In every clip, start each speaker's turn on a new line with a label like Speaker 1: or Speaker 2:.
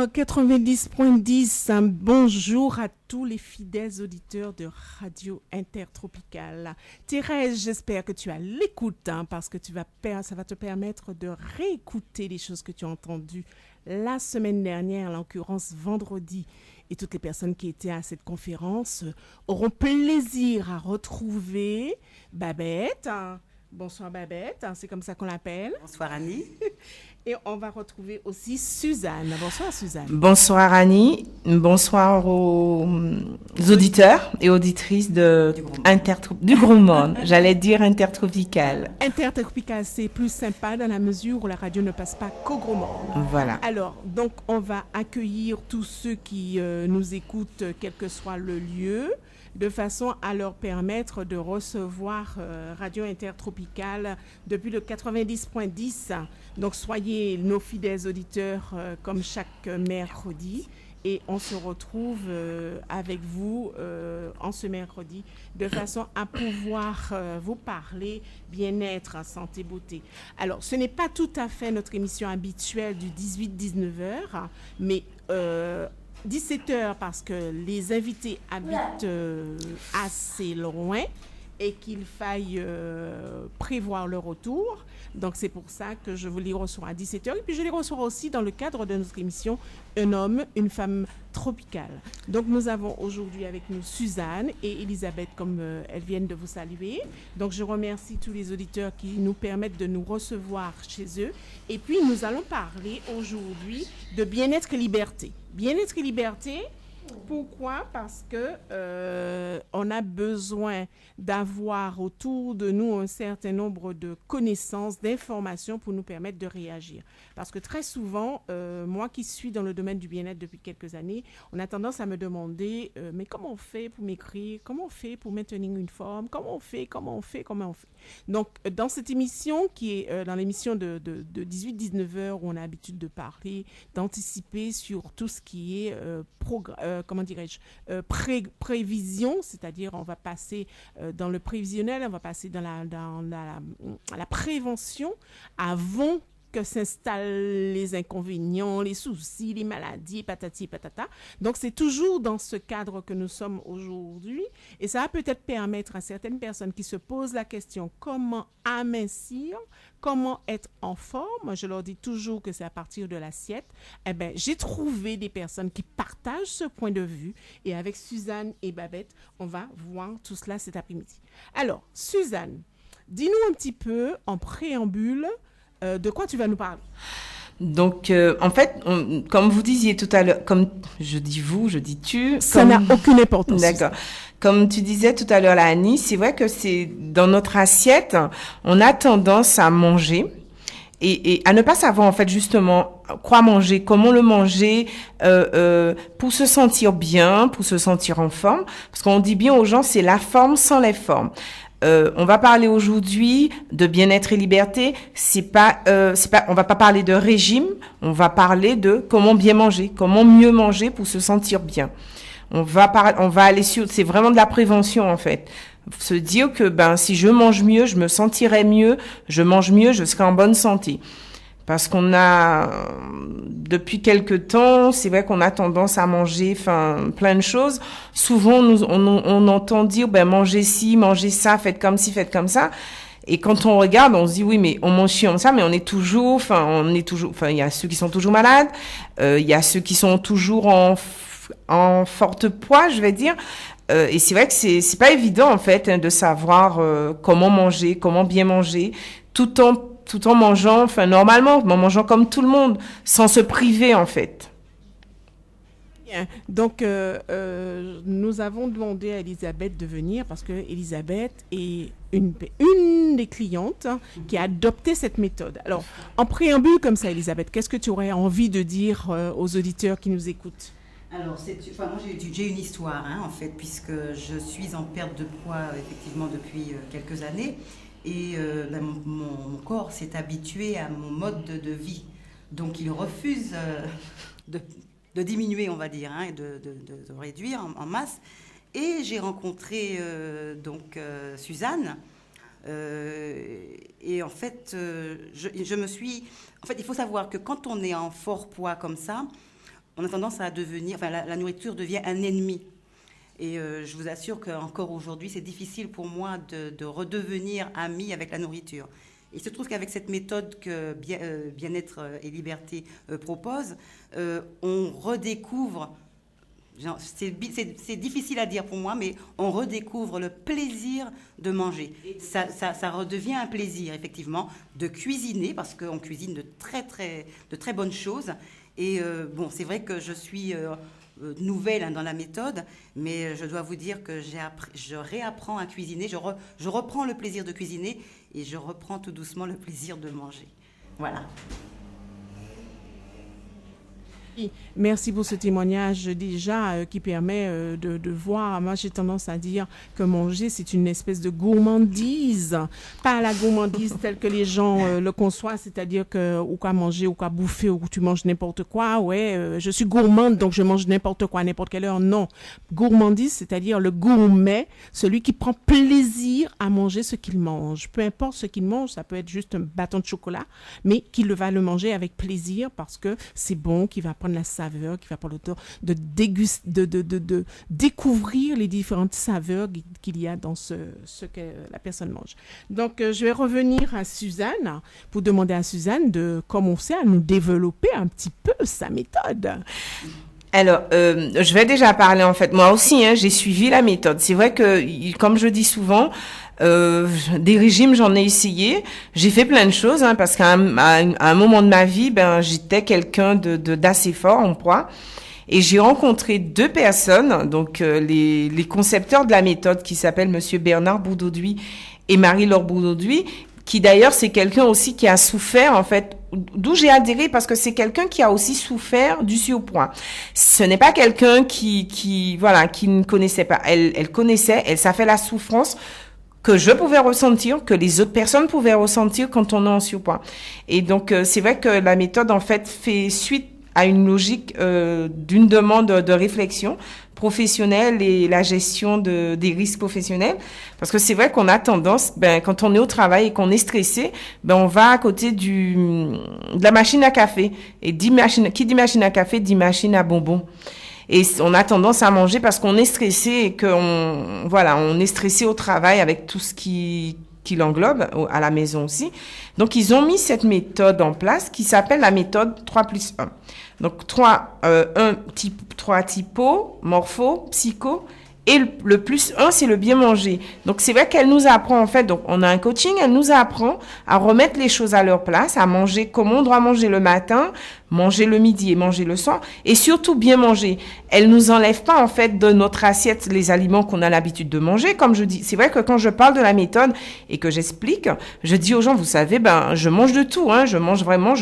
Speaker 1: 90.10, bonjour à tous les fidèles auditeurs de Radio Intertropicale. Thérèse, j'espère que tu as l'écoute, parce que ça va te permettre de réécouter les choses que tu as entendues la semaine dernière, en l'occurrence vendredi. Et toutes les personnes qui étaient à cette conférence auront plaisir à retrouver Babette. Bonsoir Babette, c'est comme ça qu'on l'appelle.
Speaker 2: Bonsoir Annie.
Speaker 1: Et on va retrouver aussi Suzanne. Bonsoir Suzanne.
Speaker 3: Bonsoir Annie. Bonsoir aux auditeurs et auditrices du Gros Monde. J'allais dire intertropical.
Speaker 1: Intertropical, c'est plus sympa dans la mesure où la radio ne passe pas qu'au Gros Monde.
Speaker 3: Voilà.
Speaker 1: Alors, donc on va accueillir tous ceux qui nous écoutent, quel que soit le lieu, de façon à leur permettre de recevoir Radio Intertropicale depuis le 90.10. Donc, soyez nos fidèles auditeurs comme chaque mercredi. Et on se retrouve avec vous en ce mercredi de façon à pouvoir vous parler bien-être, santé, beauté. Alors, ce n'est pas tout à fait notre émission habituelle du 18-19 heures, mais 17h parce que les invités habitent assez loin et qu'il faille prévoir le retour. Donc, c'est pour ça que je vous les reçois à 17h. Et puis, je les reçois aussi dans le cadre de notre émission « Un homme, une femme tropicale ». Donc, nous avons aujourd'hui avec nous Suzanne et Elisabeth, comme elles viennent de vous saluer. Donc, je remercie tous les auditeurs qui nous permettent de nous recevoir chez eux. Et puis, nous allons parler aujourd'hui de bien-être et liberté. Bien-être et liberté, pourquoi? Parce que on a besoin d'avoir autour de nous un certain nombre de connaissances, d'informations pour nous permettre de réagir. Parce que très souvent, moi qui suis dans le domaine du bien-être depuis quelques années, on a tendance à me demander mais comment on fait pour m'écrire? Comment on fait pour maintenir une forme? Comment on fait? Donc, dans cette émission qui est dans l'émission de 18-19 heures où on a l'habitude de parler, d'anticiper sur tout ce qui est prévision, c'est-à-dire on va passer dans le prévisionnel, on va passer dans la prévention avant que s'installent les inconvénients, les soucis, les maladies, patati patata. Donc, c'est toujours dans ce cadre que nous sommes aujourd'hui. Et ça va peut-être permettre à certaines personnes qui se posent la question comment amincir, comment être en forme. Je leur dis toujours que c'est à partir de l'assiette. Eh bien, j'ai trouvé des personnes qui partagent ce point de vue. Et avec Suzanne et Babette, on va voir tout cela cet après-midi. Alors, Suzanne, dis-nous un petit peu en préambule de quoi tu vas nous parler.
Speaker 3: Donc, en fait, comme vous disiez tout à l'heure, comme je dis vous, je dis tu.
Speaker 1: Ça n'a aucune importance.
Speaker 3: D'accord. Comme tu disais tout à l'heure, Annie, c'est vrai que c'est dans notre assiette, on a tendance à manger et à ne pas savoir en fait justement quoi manger, comment le manger pour se sentir bien, pour se sentir en forme. Parce qu'on dit bien aux gens, c'est la forme sans les formes. On va parler aujourd'hui de bien-être et liberté. On va pas parler de régime. On va parler de comment bien manger, comment mieux manger pour se sentir bien. On va aller sur, c'est vraiment de la prévention en fait. Se dire que si je mange mieux, je me sentirai mieux. Je mange mieux, je serai en bonne santé. Parce qu'on a, depuis quelque temps, c'est vrai qu'on a tendance à manger, plein de choses. Souvent, on entend dire, mangez ci, mangez ça, faites comme ci, faites comme ça. Et quand on regarde, on se dit, oui, mais on mange comme ça, mais il y a ceux qui sont toujours malades, il y a ceux qui sont toujours en forte poids, je vais dire. Et c'est vrai que c'est pas évident, en fait, de savoir, comment manger, comment bien manger, tout en mangeant, normalement, en mangeant comme tout le monde, sans se priver, en fait.
Speaker 1: Bien. Donc, nous avons demandé à Elisabeth de venir parce que Elisabeth est une des clientes qui a adopté cette méthode. Alors, en préambule comme ça, Elisabeth, qu'est-ce que tu aurais envie de dire aux auditeurs qui nous écoutent?
Speaker 2: Alors, moi j'ai une histoire, en fait, puisque je suis en perte de poids, effectivement, depuis quelques années. Et mon corps s'est habitué à mon mode de vie. Donc, il refuse de diminuer, on va dire, et de réduire en masse. Et j'ai rencontré Suzanne. Et en fait, je me suis... En fait, il faut savoir que quand on est en fort poids comme ça, on a tendance à devenir, enfin la nourriture devient un ennemi. Et je vous assure qu'encore aujourd'hui, c'est difficile pour moi de redevenir amie avec la nourriture. Il se trouve qu'avec cette méthode que Bien-être et Liberté propose, on redécouvre, c'est difficile à dire pour moi, mais on redécouvre le plaisir de manger. Ça redevient un plaisir, effectivement, de cuisiner, parce qu'on cuisine de très bonnes choses. Et bon, c'est vrai que je suis nouvelle dans la méthode, mais je dois vous dire que je réapprends à cuisiner, je reprends le plaisir de cuisiner et je reprends tout doucement le plaisir de manger. Voilà.
Speaker 1: Merci pour ce témoignage déjà qui permet de voir. Moi, j'ai tendance à dire que manger, c'est une espèce de gourmandise. Pas la gourmandise telle que les gens le conçoivent, c'est-à-dire que ou quoi manger, ou quoi bouffer, ou tu manges n'importe quoi. Ouais, je suis gourmande, donc je mange n'importe quoi, à n'importe quelle heure. Non. Gourmandise, c'est-à-dire le gourmet, celui qui prend plaisir à manger ce qu'il mange. Peu importe ce qu'il mange, ça peut être juste un bâton de chocolat, mais qu'il va le manger avec plaisir parce que c'est bon, qu'il va prendre la saveur, qui va prendre le temps de découvrir les différentes saveurs qu'il y a dans ce que la personne mange. Donc, je vais revenir à Suzanne pour demander à Suzanne de commencer à nous développer un petit peu sa méthode.
Speaker 3: Alors, je vais déjà parler en fait. Moi aussi, j'ai suivi la méthode. C'est vrai que, comme je dis souvent, des régimes, j'en ai essayé. J'ai fait plein de choses, parce qu'à un moment de ma vie, j'étais quelqu'un d'assez fort en poids. Et j'ai rencontré 2 personnes, donc les concepteurs de la méthode, qui s'appellent Monsieur Bernard Boudauduit et Marie-Laure Boudauduit, qui d'ailleurs c'est quelqu'un aussi qui a souffert en fait, d'où j'ai adhéré parce que c'est quelqu'un qui a aussi souffert du surpoids. Ce n'est pas quelqu'un qui ne connaissait pas. Elle connaissait, elle savait la souffrance que je pouvais ressentir, que les autres personnes pouvaient ressentir quand on est en surpoids. Et donc c'est vrai que la méthode en fait fait suite à une logique d'une demande de réflexion professionnelle et la gestion des risques professionnels. Parce que c'est vrai qu'on a tendance, quand on est au travail et qu'on est stressé, on va à côté de la machine à café. Et qui dit machine à café dit machine à bonbons. Et on a tendance à manger parce qu'on est stressé et on est stressé au travail avec tout ce qui l'englobe, à la maison aussi. Donc, ils ont mis cette méthode en place qui s'appelle la méthode 3+1. Donc, 3 typo, morpho, psycho, et le +1, c'est le bien manger. Donc, c'est vrai qu'elle nous apprend, en fait, donc, on a un coaching, elle nous apprend à remettre les choses à leur place, à manger comme on doit manger le matin, manger le midi et manger le soir, et surtout bien manger. Elle nous enlève pas, en fait, de notre assiette les aliments qu'on a l'habitude de manger. Comme je dis, c'est vrai que quand je parle de la méthode et que j'explique, je dis aux gens, vous savez, je mange de tout, je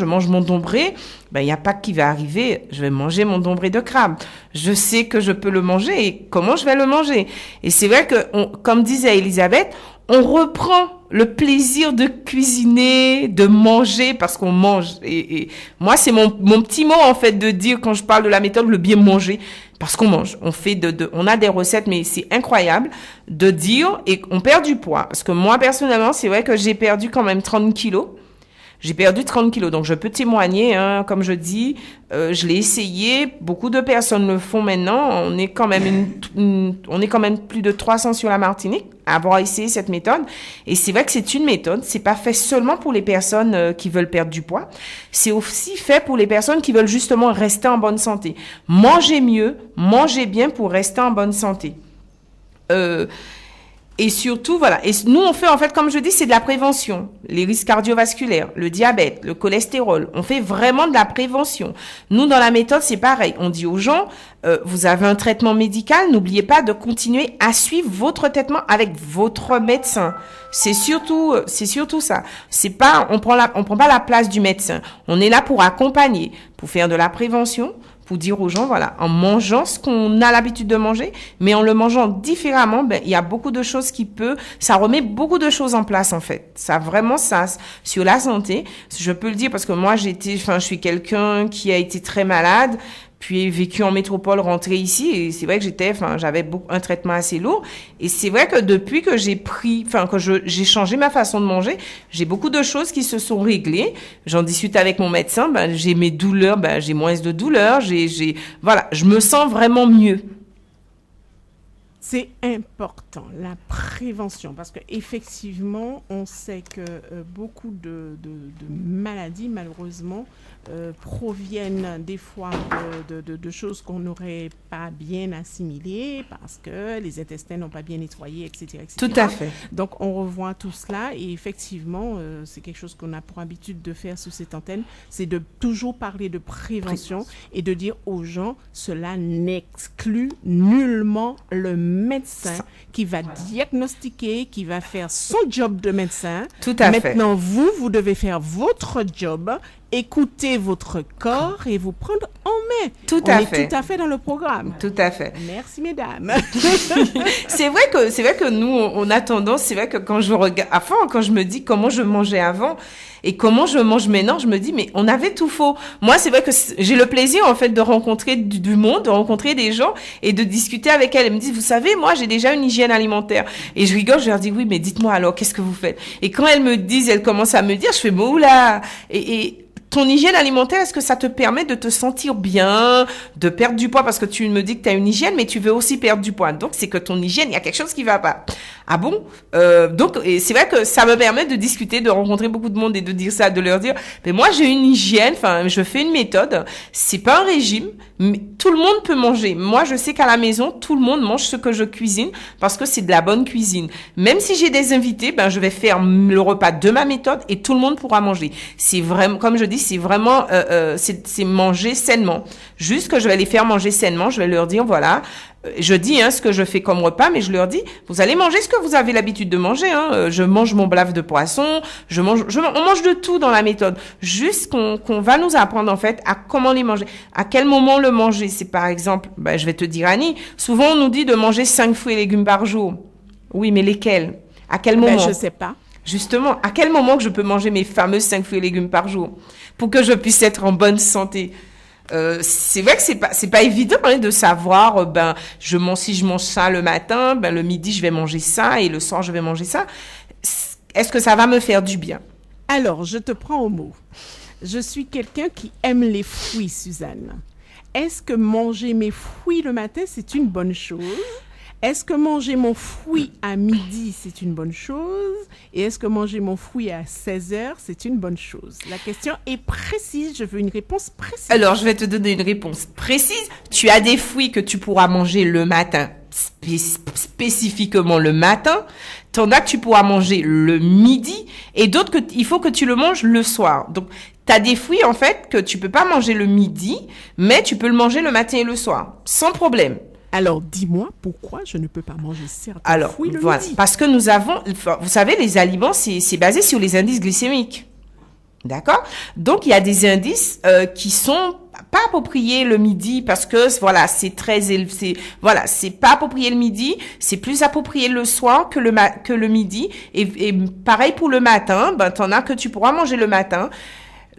Speaker 3: mange mon dombré. Il n'y a pas qui va arriver, je vais manger mon dombré de crabe. Je sais que je peux le manger et comment je vais le manger. Et c'est vrai que, comme disait Elisabeth, on reprend le plaisir de cuisiner, de manger parce qu'on mange. Et moi, c'est mon petit mot, en fait, de dire quand je parle de la méthode, le bien manger. Parce qu'on mange. On a des recettes, mais c'est incroyable de dire, et on perd du poids. Parce que moi, personnellement, c'est vrai que j'ai perdu quand même 30 kilos. J'ai perdu 30 kilos, donc je peux témoigner, comme je dis, je l'ai essayé, beaucoup de personnes le font maintenant, on est quand même plus de 300 sur la Martinique à avoir essayé cette méthode, et c'est vrai que c'est une méthode, c'est pas fait seulement pour les personnes qui veulent perdre du poids, c'est aussi fait pour les personnes qui veulent justement rester en bonne santé. Mangez mieux, mangez bien pour rester en bonne santé. Et surtout, voilà. Et nous, on fait, en fait, comme je dis, c'est de la prévention. Les risques cardiovasculaires, le diabète, le cholestérol. On fait vraiment de la prévention. Nous, dans la méthode, c'est pareil. On dit aux gens, vous avez un traitement médical, n'oubliez pas de continuer à suivre votre traitement avec votre médecin. C'est surtout ça. C'est pas, on prend pas la place du médecin. On est là pour accompagner, pour faire de la prévention, pour dire aux gens, voilà, en mangeant ce qu'on a l'habitude de manger, mais en le mangeant différemment, il y a beaucoup de choses ça remet beaucoup de choses en place, en fait. Ça, vraiment, ça, sur la santé, je peux le dire parce que moi, je suis quelqu'un qui a été très malade, puis vécu en métropole, rentré ici, et c'est vrai que j'avais un traitement assez lourd. Et c'est vrai que depuis que j'ai changé ma façon de manger, j'ai beaucoup de choses qui se sont réglées. J'en discute avec mon médecin, j'ai mes douleurs, j'ai moins de douleurs, voilà, je me sens vraiment mieux.
Speaker 1: C'est important, la prévention, parce qu'effectivement, on sait que beaucoup de maladies, malheureusement, proviennent des fois de choses qu'on n'aurait pas bien assimilées, parce que les intestins n'ont pas bien nettoyé, etc., etc.
Speaker 3: Tout à fait.
Speaker 1: Donc, on revoit tout cela, et effectivement, c'est quelque chose qu'on a pour habitude de faire sur cette antenne, c'est de toujours parler de prévention et de dire aux gens, cela n'exclut nullement le médecin qui va diagnostiquer, qui va faire son job de médecin.
Speaker 3: Tout à fait.
Speaker 1: Maintenant, vous devez faire votre job, écouter votre corps et vous prendre en main.
Speaker 3: Tout à fait.
Speaker 1: On est tout à fait dans le programme.
Speaker 3: Tout à fait.
Speaker 1: Merci, mesdames.
Speaker 3: C'est vrai que nous, on a tendance, c'est vrai que quand je regarde, quand je me dis comment je mangeais avant et comment je mange maintenant, je me dis, mais on avait tout faux. Moi, c'est vrai que j'ai le plaisir, en fait, de rencontrer du monde, de rencontrer des gens et de discuter avec elles. Elles me disent, vous savez, moi, j'ai déjà une hygiène alimentaire. Et je rigole, je leur dis, oui, mais dites-moi alors, qu'est-ce que vous faites? Et quand elles me disent, elles commencent à me dire, je fais, bon, oula! Et ton hygiène alimentaire, est-ce que ça te permet de te sentir bien, de perdre du poids? Parce que tu me dis que tu as une hygiène, mais tu veux aussi perdre du poids. Donc, c'est que ton hygiène, il y a quelque chose qui va pas. Ah bon? Donc, et c'est vrai que ça me permet de discuter, de rencontrer beaucoup de monde et de dire ça, de leur dire, mais moi, j'ai une hygiène, je fais une méthode. C'est pas un régime, mais tout le monde peut manger. Moi, je sais qu'à la maison, tout le monde mange ce que je cuisine parce que c'est de la bonne cuisine. Même si j'ai des invités, je vais faire le repas de ma méthode et tout le monde pourra manger. C'est vraiment, comme je dis, c'est vraiment, c'est manger sainement. Juste que je vais les faire manger sainement. Je vais leur dire, voilà, je dis ce que je fais comme repas, mais je leur dis, vous allez manger ce que vous avez l'habitude de manger. Je mange mon blave de poisson, on mange de tout dans la méthode. Juste qu'on va nous apprendre en fait à comment les manger, à quel moment le manger. C'est par exemple, je vais te dire Annie, souvent on nous dit de manger 5 fruits et légumes par jour. Oui, mais lesquels? À quel moment?
Speaker 1: Je sais pas.
Speaker 3: Justement, à quel moment que je peux manger mes fameux 5 fruits et légumes par jour pour que je puisse être en bonne santé? C'est vrai que c'est pas évident de savoir si je mange ça le matin, le midi je vais manger ça et le soir je vais manger ça. Est-ce que ça va me faire du bien?
Speaker 1: Alors, je te prends au mot. Je suis quelqu'un qui aime les fruits, Suzanne. Est-ce que manger mes fruits le matin, c'est une bonne chose? Est-ce que manger mon fruit à midi, c'est une bonne chose? Et est-ce que manger mon fruit à 16h, c'est une bonne chose? La question est précise, je veux une réponse précise.
Speaker 3: Alors, je vais te donner une réponse précise. Tu as des fruits que tu pourras manger le matin, spécifiquement le matin. T'en as que tu pourras manger le midi et d'autres il faut que tu le manges le soir. Donc, tu as des fruits, en fait, que tu peux pas manger le midi, mais tu peux le manger le matin et le soir, sans problème.
Speaker 1: Alors, dis-moi pourquoi je ne peux pas manger certains fruits le midi.
Speaker 3: Parce que nous avons, vous savez, les aliments, c'est basé sur les indices glycémiques. D'accord? Donc, il y a des indices qui sont pas appropriés le midi parce que, voilà, c'est très élevé. Voilà, c'est pas approprié le midi, c'est plus approprié le soir que le midi. Et pareil pour le matin, t'en as que tu pourras manger le matin.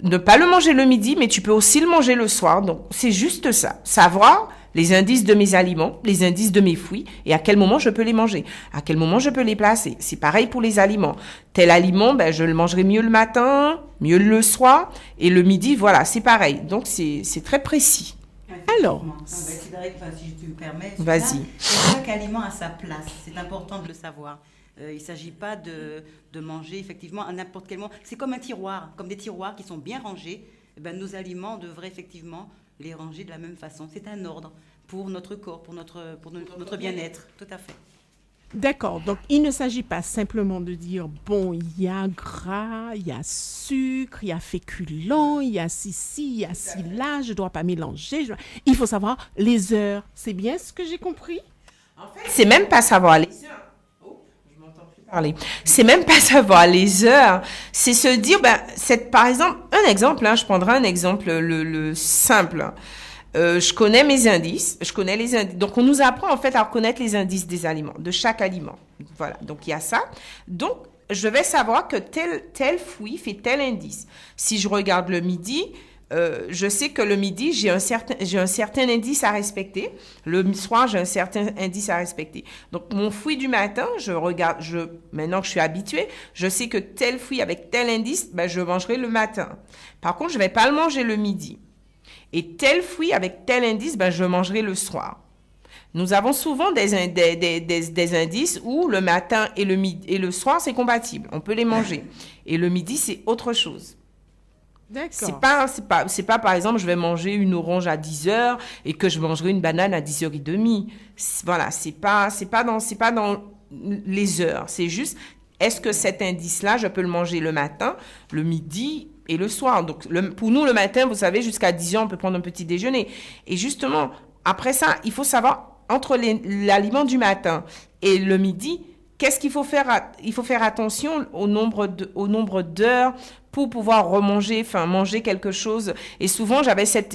Speaker 3: Ne pas le manger le midi, mais tu peux aussi le manger le soir. Donc, c'est juste ça. Savoir les indices de mes aliments, les indices de mes fruits et à quel moment je peux les manger, à quel moment je peux les placer. C'est pareil pour les aliments. Tel aliment, je le mangerai mieux le matin, mieux le soir et le midi, voilà, c'est pareil. Donc, c'est très précis.
Speaker 1: Alors,
Speaker 2: c'est vrai que si tu me permets,
Speaker 3: vas-y.
Speaker 2: Chaque aliment a sa place. C'est important de le savoir. Il ne s'agit pas de manger effectivement à n'importe quel moment. C'est comme un tiroir, comme des tiroirs qui sont bien rangés. Nos aliments, on devrait effectivement les ranger de la même façon. C'est un ordre pour notre corps, pour notre bien-être. Tout à fait.
Speaker 1: D'accord. Donc, il ne s'agit pas simplement de dire, bon, il y a gras, il y a sucre, il y a féculent, il y a ci, il y a ci, là, je ne dois pas mélanger. Il faut savoir les heures. C'est bien ce que j'ai compris?
Speaker 3: En fait, c'est même pas savoir les heures. C'est même pas savoir les heures, c'est se dire, par exemple, je prendrai un exemple le simple. Je connais mes indices, les indices. Donc, on nous apprend en fait à reconnaître les indices des aliments, de chaque aliment. Voilà, donc il y a ça. Donc, je vais savoir que tel fruit fait tel indice. Si je regarde le midi, je sais que le midi, j'ai un certain indice à respecter. Le soir, j'ai un certain indice à respecter. Donc, mon fruit du matin, maintenant que je suis habituée, je sais que tel fruit avec tel indice, je mangerai le matin. Par contre, je vais pas le manger le midi. Et tel fruit avec tel indice, je mangerai le soir. Nous avons souvent des indices où le matin et le soir, c'est compatible. On peut les manger. Et le midi, c'est autre chose.
Speaker 1: D'accord.
Speaker 3: C'est pas, par exemple, je vais manger une orange à 10h et que je mangerai une banane à 10h30. Voilà, c'est pas dans les heures. C'est juste, est-ce que cet indice-là, je peux le manger le matin, le midi et le soir? Donc, pour nous, le matin, vous savez, jusqu'à 10h, on peut prendre un petit déjeuner. Et justement, après ça, il faut savoir, entre l'aliment du matin et le midi, qu'est-ce qu'il faut faire? Il faut faire attention au nombre d'heures pour pouvoir manger quelque chose. Et souvent, je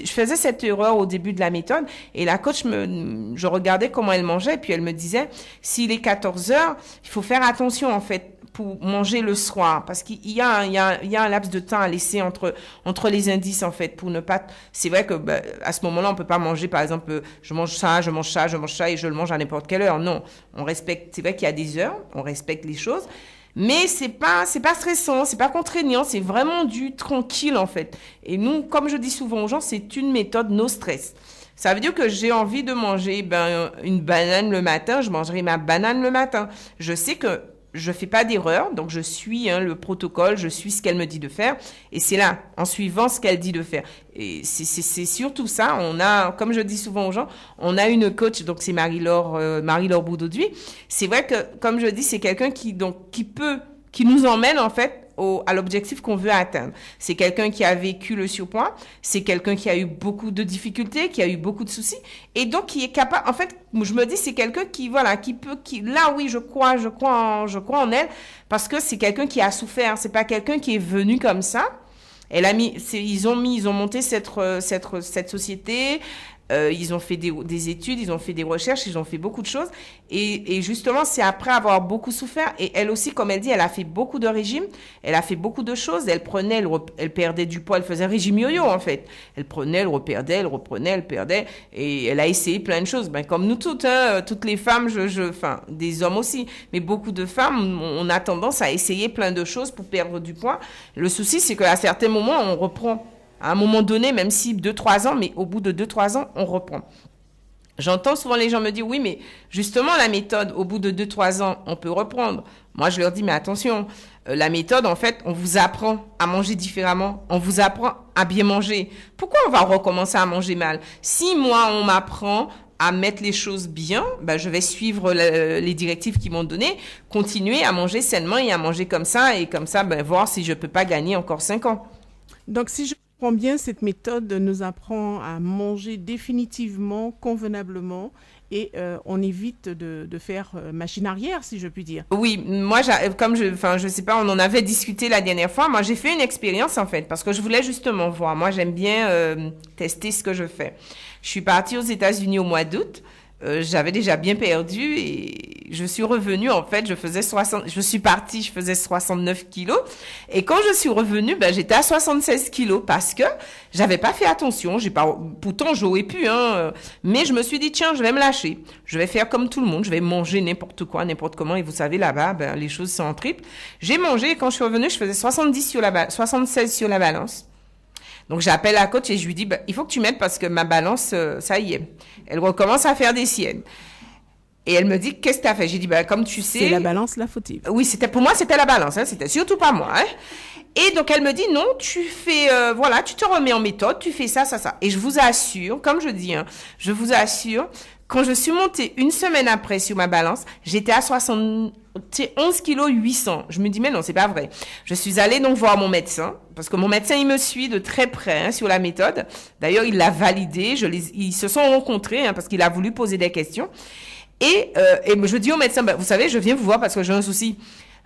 Speaker 3: faisais cette erreur au début de la méthode. Et la coach, je regardais comment elle mangeait. Et puis, elle me disait, s'il est 14 heures, il faut faire attention, en fait, pour manger le soir. Parce qu'il y a un laps de temps à laisser entre les indices, en fait, pour ne pas... C'est vrai que, à ce moment-là, on peut pas manger, par exemple, je mange ça, et je le mange à n'importe quelle heure. Non. On respecte, c'est vrai qu'il y a des heures, on respecte les choses. Mais c'est pas stressant, c'est pas contraignant, c'est vraiment du tranquille, en fait. Et nous, comme je dis souvent aux gens, c'est une méthode no stress. Ça veut dire que j'ai envie de manger, une banane le matin, je mangerai ma banane le matin. Je sais que je fais pas d'erreur, donc je suis le protocole, je suis ce qu'elle me dit de faire, et c'est là, en suivant ce qu'elle dit de faire. Et c'est surtout ça. On a, comme je dis souvent aux gens, on a une coach, donc c'est Marie-Laure Boudauduit. C'est vrai que, comme je dis, c'est quelqu'un qui nous emmène en fait à l'objectif qu'on veut atteindre. C'est quelqu'un qui a vécu le surpoids, c'est quelqu'un qui a eu beaucoup de difficultés, qui a eu beaucoup de soucis, et donc qui est capable, en fait, je me dis, c'est quelqu'un là oui, je crois en elle, parce que c'est quelqu'un qui a souffert, c'est pas quelqu'un qui est venu comme ça. Ils ont monté cette société. Ils ont fait des études, ils ont fait des recherches, ils ont fait beaucoup de choses. Et justement, c'est après avoir beaucoup souffert. Et elle aussi, comme elle dit, elle a fait beaucoup de régimes. Elle a fait beaucoup de choses. Elle perdait du poids. Elle faisait un régime yo-yo, en fait. Elle prenait, elle reperdait, elle reprenait, elle perdait. Et elle a essayé plein de choses. Comme nous toutes, toutes les femmes, des hommes aussi. Mais beaucoup de femmes, on a tendance à essayer plein de choses pour perdre du poids. Le souci, c'est qu'à certains moments, on reprend. À un moment donné, même si 2-3 ans, mais au bout de 2-3 ans, on reprend. J'entends souvent les gens me dire, oui, mais justement, la méthode, au bout de 2-3 ans, on peut reprendre. Moi, je leur dis, mais attention, la méthode, en fait, on vous apprend à manger différemment. On vous apprend à bien manger. Pourquoi on va recommencer à manger mal? Si moi, on m'apprend à mettre les choses bien, je vais suivre les directives qu'ils m'ont données, continuer à manger sainement et à manger comme ça, et comme ça, voir si je peux pas gagner encore 5 ans.
Speaker 1: Donc, si je comprends bien, cette méthode nous apprend à manger définitivement, convenablement, et on évite de faire machine arrière, si je puis dire.
Speaker 3: Oui, moi, je sais pas, on en avait discuté la dernière fois. Moi, j'ai fait une expérience, en fait, parce que je voulais justement voir. Moi, j'aime bien tester ce que je fais. Je suis partie aux États-Unis au mois d'août. J'avais déjà bien perdu et je suis revenue, en fait, je faisais 69 kilos. Et quand je suis revenue, j'étais à 76 kilos parce que j'avais pas fait attention. Pourtant, j'aurais pu, mais je me suis dit, tiens, je vais me lâcher. Je vais faire comme tout le monde. Je vais manger n'importe quoi, n'importe comment. Et vous savez, là-bas, les choses sont en triple. J'ai mangé et quand je suis revenue, je faisais 76 sur la balance. Donc, j'appelle la coach et je lui dis, il faut que tu m'aides parce que ma balance, ça y est, elle recommence à faire des siennes. Et elle me dit, qu'est-ce que tu as fait? J'ai dit, comme tu sais...
Speaker 1: C'est la balance, la fautive.
Speaker 3: Oui, pour moi, c'était la balance, c'était surtout pas moi. Et donc, elle me dit, non, tu fais, tu te remets en méthode, tu fais ça, ça, ça. Et je vous assure, comme je dis, je vous assure, quand je suis montée une semaine après sur ma balance, j'étais à 11 kg 800. Je me dis, mais non, c'est pas vrai. Je suis allée donc voir mon médecin, parce que mon médecin, il me suit de très près sur la méthode. D'ailleurs, il l'a validé. Ils se sont rencontrés parce qu'il a voulu poser des questions. Et je dis au médecin, vous savez, je viens vous voir parce que j'ai un souci.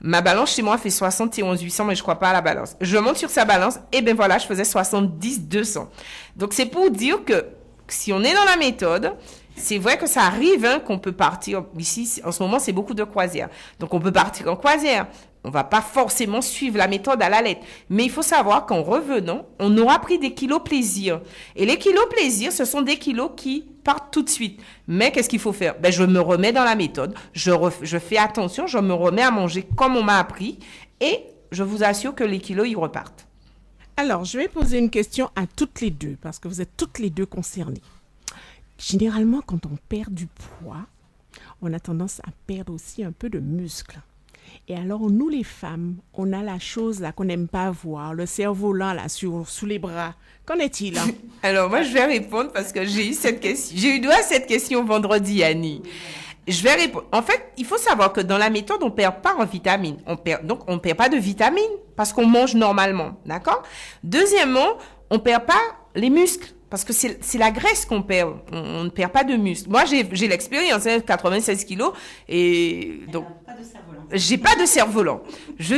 Speaker 3: Ma balance chez moi fait 71 800, mais je crois pas à la balance. Je monte sur sa balance, et je faisais 70 200. Donc, c'est pour dire que si on est dans la méthode, C'est vrai que ça arrive qu'on peut partir. Ici, en ce moment, c'est beaucoup de croisières. Donc, on peut partir en croisière. On va pas forcément suivre la méthode à la lettre. Mais il faut savoir qu'en revenant, on aura pris des kilos plaisir. Et les kilos plaisir, ce sont des kilos qui partent tout de suite. Mais qu'est-ce qu'il faut faire? Je me remets dans la méthode. Je fais attention. Je me remets à manger comme on m'a appris. Et je vous assure que les kilos, ils repartent.
Speaker 1: Alors, je vais poser une question à toutes les deux, parce que vous êtes toutes les deux concernées. Généralement, quand on perd du poids, on a tendance à perdre aussi un peu de muscle. Et alors, nous, les femmes, on a la chose là qu'on n'aime pas voir, le cerf-volant là sous les bras. Qu'en est-il?
Speaker 3: Alors, moi, je vais répondre parce que j'ai eu cette question. J'ai eu droit à cette question vendredi, Annie. Je vais répondre. En fait, il faut savoir que dans la méthode, on perd pas en vitamines. Donc, on perd pas de vitamines parce qu'on mange normalement. D'accord? Deuxièmement, on perd pas les muscles. Parce que c'est la graisse qu'on perd. On ne perd pas de muscles. Moi, j'ai l'expérience, 96 kilos. Et donc,
Speaker 2: pas de cerf-volant.
Speaker 3: J'ai pas de cerf-volant. Je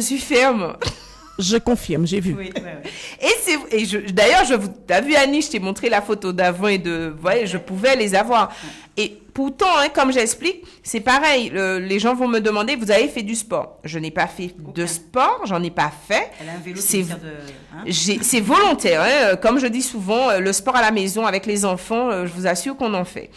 Speaker 3: suis ferme.
Speaker 1: Je confirme, j'ai vu.
Speaker 2: Oui, ouais.
Speaker 3: D'ailleurs, t'as vu, Annie, je t'ai montré la photo d'avant et je pouvais les avoir. Et pourtant, comme j'explique, c'est pareil. Les gens vont me demander, vous avez fait du sport? Je n'ai pas fait de sport, j'en ai pas fait.
Speaker 2: Elle a un vélo
Speaker 3: c'est volontaire. Comme je dis souvent, le sport à la maison avec les enfants, je vous assure qu'on en fait.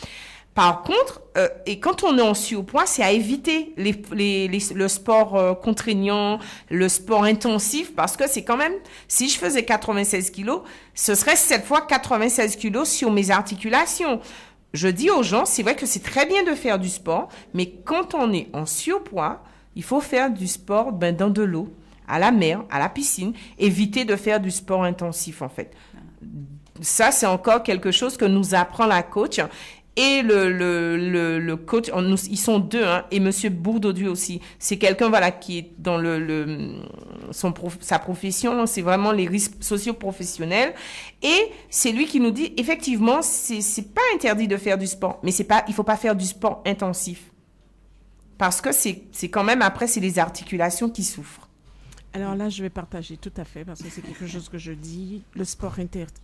Speaker 3: Par contre, et quand on est en surpoids, c'est à éviter le sport contraignant, le sport intensif, parce que c'est quand même, si je faisais 96 kilos, ce serait cette fois 96 kilos sur mes articulations. Je dis aux gens, c'est vrai que c'est très bien de faire du sport, mais quand on est en surpoids, il faut faire du sport dans de l'eau, à la mer, à la piscine, éviter de faire du sport intensif en fait. Ça, c'est encore quelque chose que nous apprend la coach. Et le coach, ils sont deux, et Monsieur Bourdaudu aussi. C'est quelqu'un, qui est dans sa profession, c'est vraiment les risques socio-professionnels. Et c'est lui qui nous dit, effectivement, c'est pas interdit de faire du sport, mais il faut pas faire du sport intensif. Parce que c'est quand même, après, c'est les articulations qui souffrent.
Speaker 1: Alors là, je vais partager tout à fait, parce que c'est quelque chose que je dis. Le sport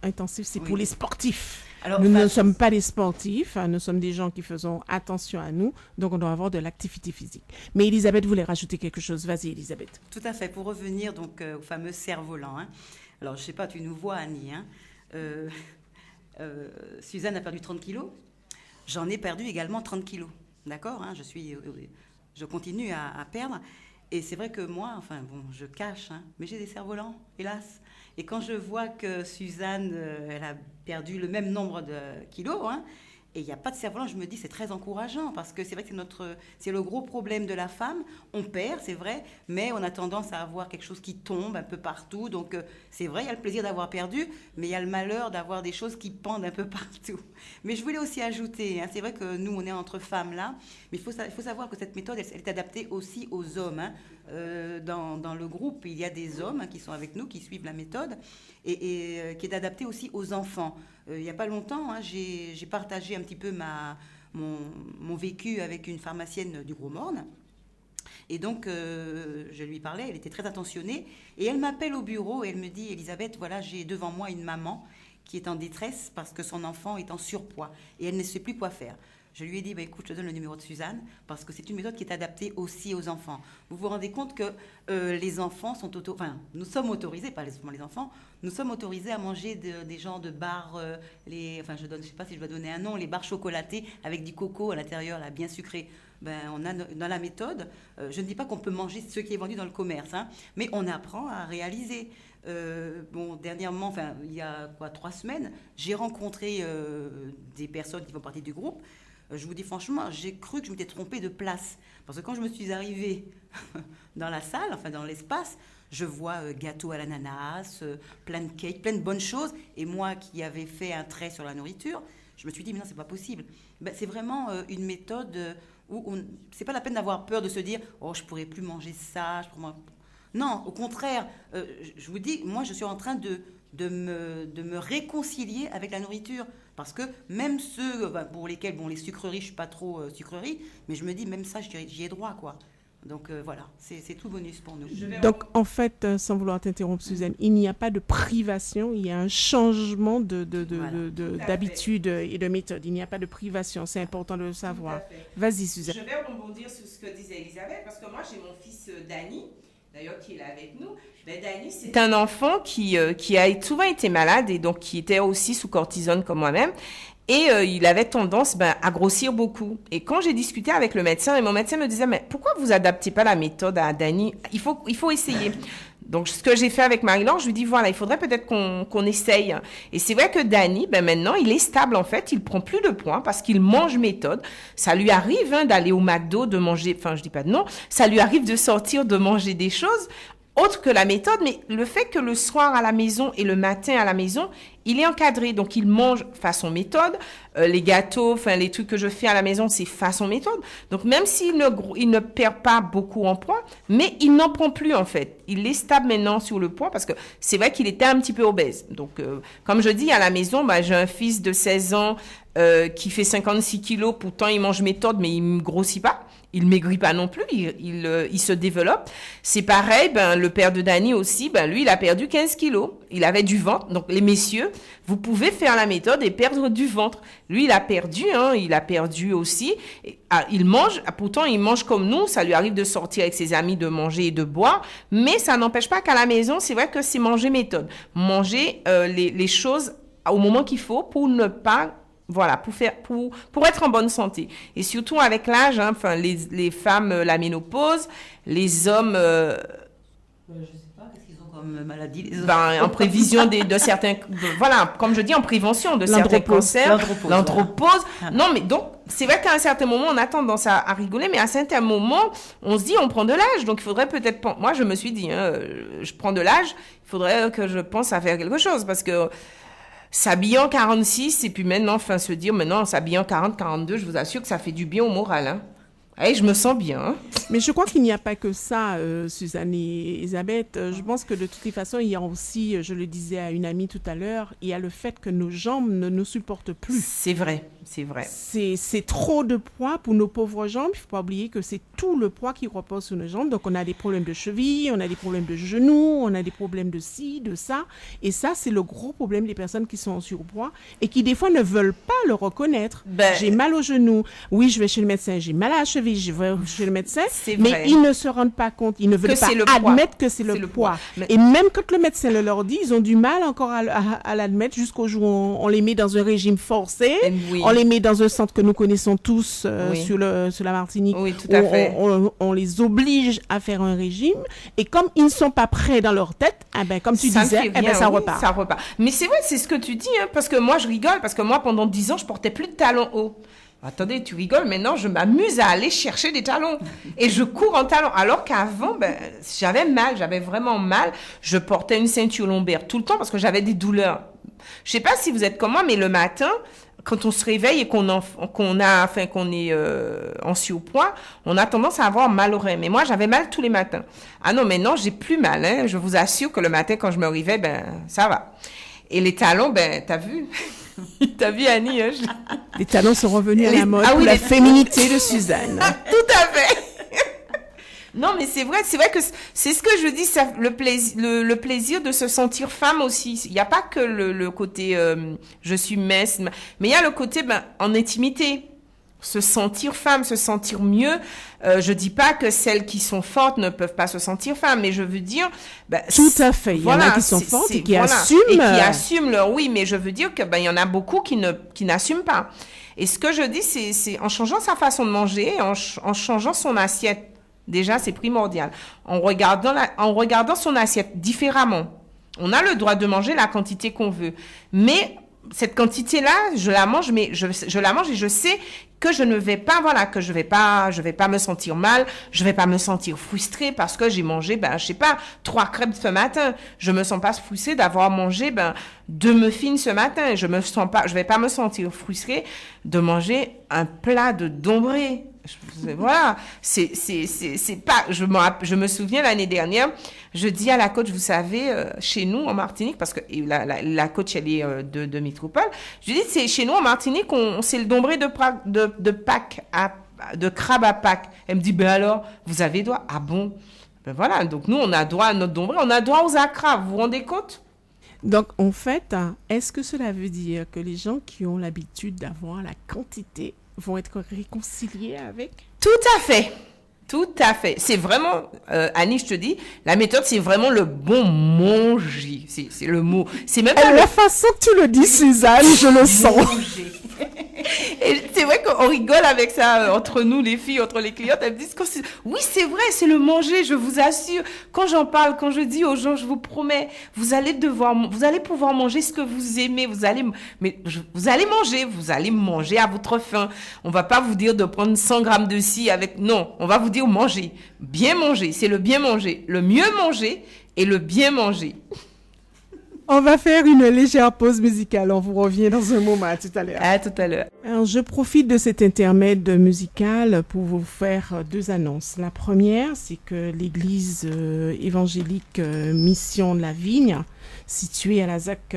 Speaker 1: intensif, c'est pour les sportifs. Alors, nous ne sommes pas des sportifs, nous sommes des gens qui faisons attention à nous, donc on doit avoir de l'activité physique. Mais Elisabeth voulait rajouter quelque chose. Vas-y, Elisabeth.
Speaker 2: Tout à fait. Pour revenir donc au fameux cerf-volant. Alors, je ne sais pas, tu nous vois, Annie. Suzanne a perdu 30 kilos. J'en ai perdu également 30 kilos. D'accord, je continue à perdre. Et c'est vrai que moi, je cache, mais j'ai des cerfs-volants, hélas. Et quand je vois que Suzanne, elle a perdu le même nombre de kilos, et il n'y a pas de cerf-volant, je me dis c'est très encourageant, parce que c'est vrai que c'est le gros problème de la femme. On perd, c'est vrai, mais on a tendance à avoir quelque chose qui tombe un peu partout. Donc c'est vrai, il y a le plaisir d'avoir perdu, mais il y a le malheur d'avoir des choses qui pendent un peu partout. Mais je voulais aussi ajouter, c'est vrai que nous, on est entre femmes là, mais il faut savoir que cette méthode, elle est adaptée aussi aux hommes. Dans le groupe, il y a des hommes qui sont avec nous, qui suivent la méthode, et qui est adaptée aussi aux enfants. Il n'y a pas longtemps, j'ai partagé un petit peu mon vécu avec une pharmacienne du Gros Morne. Et donc, je lui parlais, elle était très attentionnée. Et elle m'appelle au bureau et elle me dit, Elisabeth, voilà, j'ai devant moi une maman qui est en détresse parce que son enfant est en surpoids et elle ne sait plus quoi faire. Je lui ai dit, écoute, je te donne le numéro de Suzanne, parce que c'est une méthode qui est adaptée aussi aux enfants. Vous vous rendez compte que les enfants sont nous sommes autorisés, pas les enfants, nous sommes autorisés à manger des genres de barres, je sais pas si je dois donner un nom, les barres chocolatées avec du coco à l'intérieur, là, bien sucré. On a dans la méthode, je ne dis pas qu'on peut manger ce qui est vendu dans le commerce, mais on apprend à réaliser. Dernièrement, il y a 3 semaines, j'ai rencontré des personnes qui font partie du groupe. Je vous dis franchement, j'ai cru que je m'étais trompée de place. Parce que quand je me suis arrivée dans la salle, dans l'espace, je vois gâteau à l'ananas, plein de cakes, plein de bonnes choses. Et moi qui avais fait un trait sur la nourriture, je me suis dit, mais non, c'est pas possible. C'est vraiment une méthode où c'est pas la peine d'avoir peur de se dire, oh, je pourrais plus manger ça. Non, au contraire, je vous dis, moi, je suis en train de me réconcilier avec la nourriture. Parce que même ceux pour lesquels, les sucreries, je ne suis pas trop sucrerie, mais je me dis, même ça, j'y ai droit, quoi. Donc voilà, c'est tout bonus pour nous.
Speaker 1: Donc en fait, sans vouloir t'interrompre Suzanne, il n'y a pas de privation, il y a un changement d'habitude et de méthode. Il n'y a pas de privation, c'est important de le savoir. Vas-y Suzanne.
Speaker 3: Je vais rebondir sur ce que disait Elisabeth, parce que moi j'ai mon fils Dany, d'ailleurs qui est là avec nous. Dany, c'est un enfant qui a souvent été malade et donc qui était aussi sous cortisone comme moi-même. Et il avait tendance à grossir beaucoup. Et quand j'ai discuté avec le médecin, et mon médecin me disait, mais pourquoi vous adaptez pas la méthode à Dany? Il faut essayer. Donc, ce que j'ai fait avec Marie-Laure, je lui dis, voilà, il faudrait peut-être qu'on essaye. Et c'est vrai que Dany, maintenant, il est stable, en fait. Il prend plus de poids parce qu'il mange méthode. Ça lui arrive d'aller au McDo, de manger, enfin, je dis pas de non, ça lui arrive de sortir, de manger des choses autre que la méthode, mais le fait que le soir à la maison et le matin à la maison, il est encadré. Donc, il mange façon méthode. Les gâteaux, enfin, les trucs que je fais à la maison, c'est façon méthode. Donc, même s'il ne perd pas beaucoup en poids, mais il n'en prend plus, en fait. Il est stable maintenant sur le poids parce que c'est vrai qu'il était un petit peu obèse. Donc, comme je dis, à la maison, j'ai un fils de 16 ans qui fait 56 kilos. Pourtant, il mange méthode, mais il ne grossit pas. Il maigrit pas non plus, il se développe. C'est pareil, le père de Dany aussi, lui, il a perdu 15 kilos. Il avait du ventre. Donc, les messieurs, vous pouvez faire la méthode et perdre du ventre. Lui, il a perdu aussi. Il mange, pourtant, il mange comme nous. Ça lui arrive de sortir avec ses amis, de manger et de boire. Mais ça n'empêche pas qu'à la maison, c'est vrai que c'est manger méthode. Manger les choses au moment qu'il faut pour ne pas... Voilà, pour être en bonne santé. Et surtout avec l'âge, les femmes, la ménopause, les hommes...
Speaker 2: je sais pas, qu'est-ce qu'ils ont comme maladie
Speaker 3: en prévision de certains... voilà, comme je dis, en prévention de certains cancers. L'andropause. Voilà. Non, mais donc, c'est vrai qu'à un certain moment, on a tendance à rigoler, mais à un certain moment, on se dit, on prend de l'âge. Donc, il faudrait peut-être... Moi, je me suis dit, je prends de l'âge, il faudrait que je pense à faire quelque chose, parce que... S'habiller en 46 et puis maintenant, se dire maintenant, s'habiller en 40, 42, je vous assure que ça fait du bien au moral. Hein. Et je me sens bien. Hein.
Speaker 1: Mais je crois qu'il n'y a pas que ça, Suzanne et Elisabeth. Je pense que de toutes les façons, il y a aussi, je le disais à une amie tout à l'heure, il y a le fait que nos jambes ne nous supportent plus.
Speaker 3: C'est vrai.
Speaker 1: C'est trop de poids pour nos pauvres jambes. Il ne faut pas oublier que c'est tout le poids qui repose sur nos jambes. Donc, on a des problèmes de cheville, on a des problèmes de genoux, on a des problèmes de ci, de ça. Et ça, c'est le gros problème des personnes qui sont en surpoids et qui, des fois, ne veulent pas le reconnaître. J'ai mal au genou. Oui, je vais chez le médecin. J'ai mal à la cheville. Je vais chez le médecin. Mais ils ne se rendent pas compte. Ils ne veulent pas admettre que c'est le poids. Et même quand le médecin le leur dit, ils ont du mal encore à l'admettre jusqu'au jour où on les met dans un régime forcé. On les met dans un centre que nous connaissons tous sur la Martinique.
Speaker 3: Oui, tout à fait.
Speaker 1: On les oblige à faire un régime. Et comme ils ne sont pas prêts dans leur tête, comme tu disais, ça repart.
Speaker 3: Ça repart. Mais c'est vrai, c'est ce que tu dis, parce que moi, je rigole, parce que moi, pendant 10 ans, je portais plus de talons hauts. Attendez, tu rigoles, maintenant, je m'amuse à aller chercher des talons. Et je cours en talons. Alors qu'avant, j'avais vraiment mal. Je portais une ceinture lombaire tout le temps parce que j'avais des douleurs. Je sais pas si vous êtes comme moi, mais le matin, quand on se réveille et qu'on est en surpoids, on a tendance à avoir mal aux reins. Mais moi, j'avais mal tous les matins. Ah non, maintenant, j'ai plus mal. Hein. Je vous assure que le matin, quand je me réveille, ça va. Et les talons, t'as vu? T'as vu, Annie?
Speaker 1: Les talons sont revenus à la mode pour la féminité de Suzanne.
Speaker 3: Tout à fait. Non, mais c'est vrai que c'est ce que je dis, le plaisir de se sentir femme aussi. Il n'y a pas que le côté je suis mince, mais il y a le côté en intimité. Se sentir femme, se sentir mieux. Je dis pas que celles qui sont fortes ne peuvent pas se sentir femme, mais je veux dire...
Speaker 1: Tout à fait. Il y en a qui sont fortes et qui assument.
Speaker 3: Et qui assument leur oui, mais je veux dire que il y en a beaucoup qui n'assument pas. Et ce que je dis, c'est en changeant sa façon de manger, en changeant son assiette. Déjà, c'est primordial. En regardant son assiette différemment. On a le droit de manger la quantité qu'on veut. Mais cette quantité-là, je la mange, mais je la mange et je sais que je ne vais pas, je vais pas me sentir mal, je vais pas me sentir frustrée parce que j'ai mangé, 3 crêpes ce matin. Je me sens pas frustrée d'avoir mangé, 2 muffins ce matin. Je vais pas me sentir frustrée de manger un plat de dombré. Voilà, c'est pas. Je me souviens l'année dernière, je dis à la coach, vous savez, chez nous en Martinique, parce que la coach elle est de métropole, je dis c'est chez nous en Martinique, c'est le dombré de Pâques de crabe à Pâques. Elle me dit, ben alors, vous avez droit? Ah bon? Ben voilà, donc nous, on a droit à notre dombré, on a droit aux acras, vous vous rendez compte?
Speaker 1: Donc, en fait, est-ce que cela veut dire que les gens qui ont l'habitude d'avoir la quantité vont être réconciliés avec?
Speaker 3: Tout à fait. Tout à fait. C'est vraiment, Annie, je te dis, la méthode, c'est vraiment le bon manger. C'est le mot. C'est même pas
Speaker 1: la façon que tu le dis, Suzanne, je le sens.
Speaker 3: Et c'est vrai qu'on rigole avec ça entre nous, les filles, entre les clientes. Elles me disent, oui, c'est vrai, c'est le manger, je vous assure. Quand j'en parle, quand je dis aux gens, je vous promets, vous allez pouvoir manger ce que vous aimez. Vous allez manger à votre faim. On va pas vous dire de prendre 100 grammes de ci avec, non, on va vous dire manger. Bien manger, c'est le bien manger. Le mieux manger et le bien manger.
Speaker 1: On va faire une légère pause musicale. On vous revient dans un moment. À tout à l'heure.
Speaker 3: À tout à l'heure.
Speaker 1: Alors, je profite de cet intermède musical pour vous faire 2 annonces. La première, c'est que l'église évangélique Mission de la Vigne, située à la ZAC,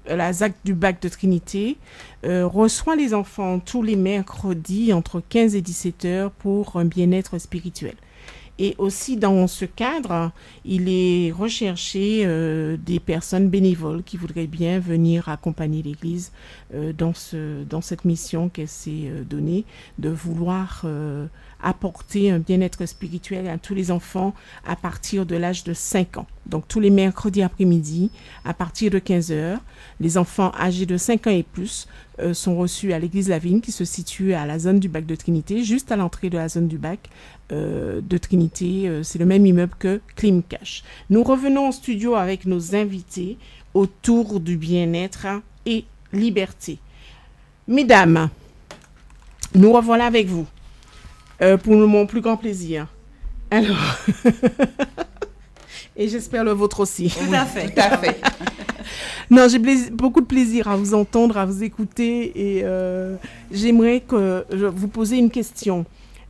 Speaker 1: la ZAC du Bac de Trinité, reçoit les enfants tous les mercredis entre 15 et 17 heures pour un bien-être spirituel. Et aussi, dans ce cadre, il est recherché des personnes bénévoles qui voudraient bien venir accompagner l'Église dans cette mission qu'elle s'est donnée, de vouloir apporter un bien-être spirituel à tous les enfants à partir de l'âge de 5 ans. Donc, tous les mercredis après-midi, à partir de 15 heures, les enfants âgés de 5 ans et plus sont reçus à l'église La Vigne, qui se situe à la zone du Bac de Trinité, juste à l'entrée de la zone du Bac de Trinité. C'est le même immeuble que Climcash. Nous revenons au studio avec nos invités autour du bien-être et liberté. Mesdames, nous revoilà avec vous pour mon plus grand plaisir. Alors, et j'espère le vôtre aussi.
Speaker 2: Tout à fait.
Speaker 3: Tout à fait.
Speaker 1: Non, j'ai beaucoup de plaisir à vous entendre, à vous écouter et j'aimerais que je vous poser une question.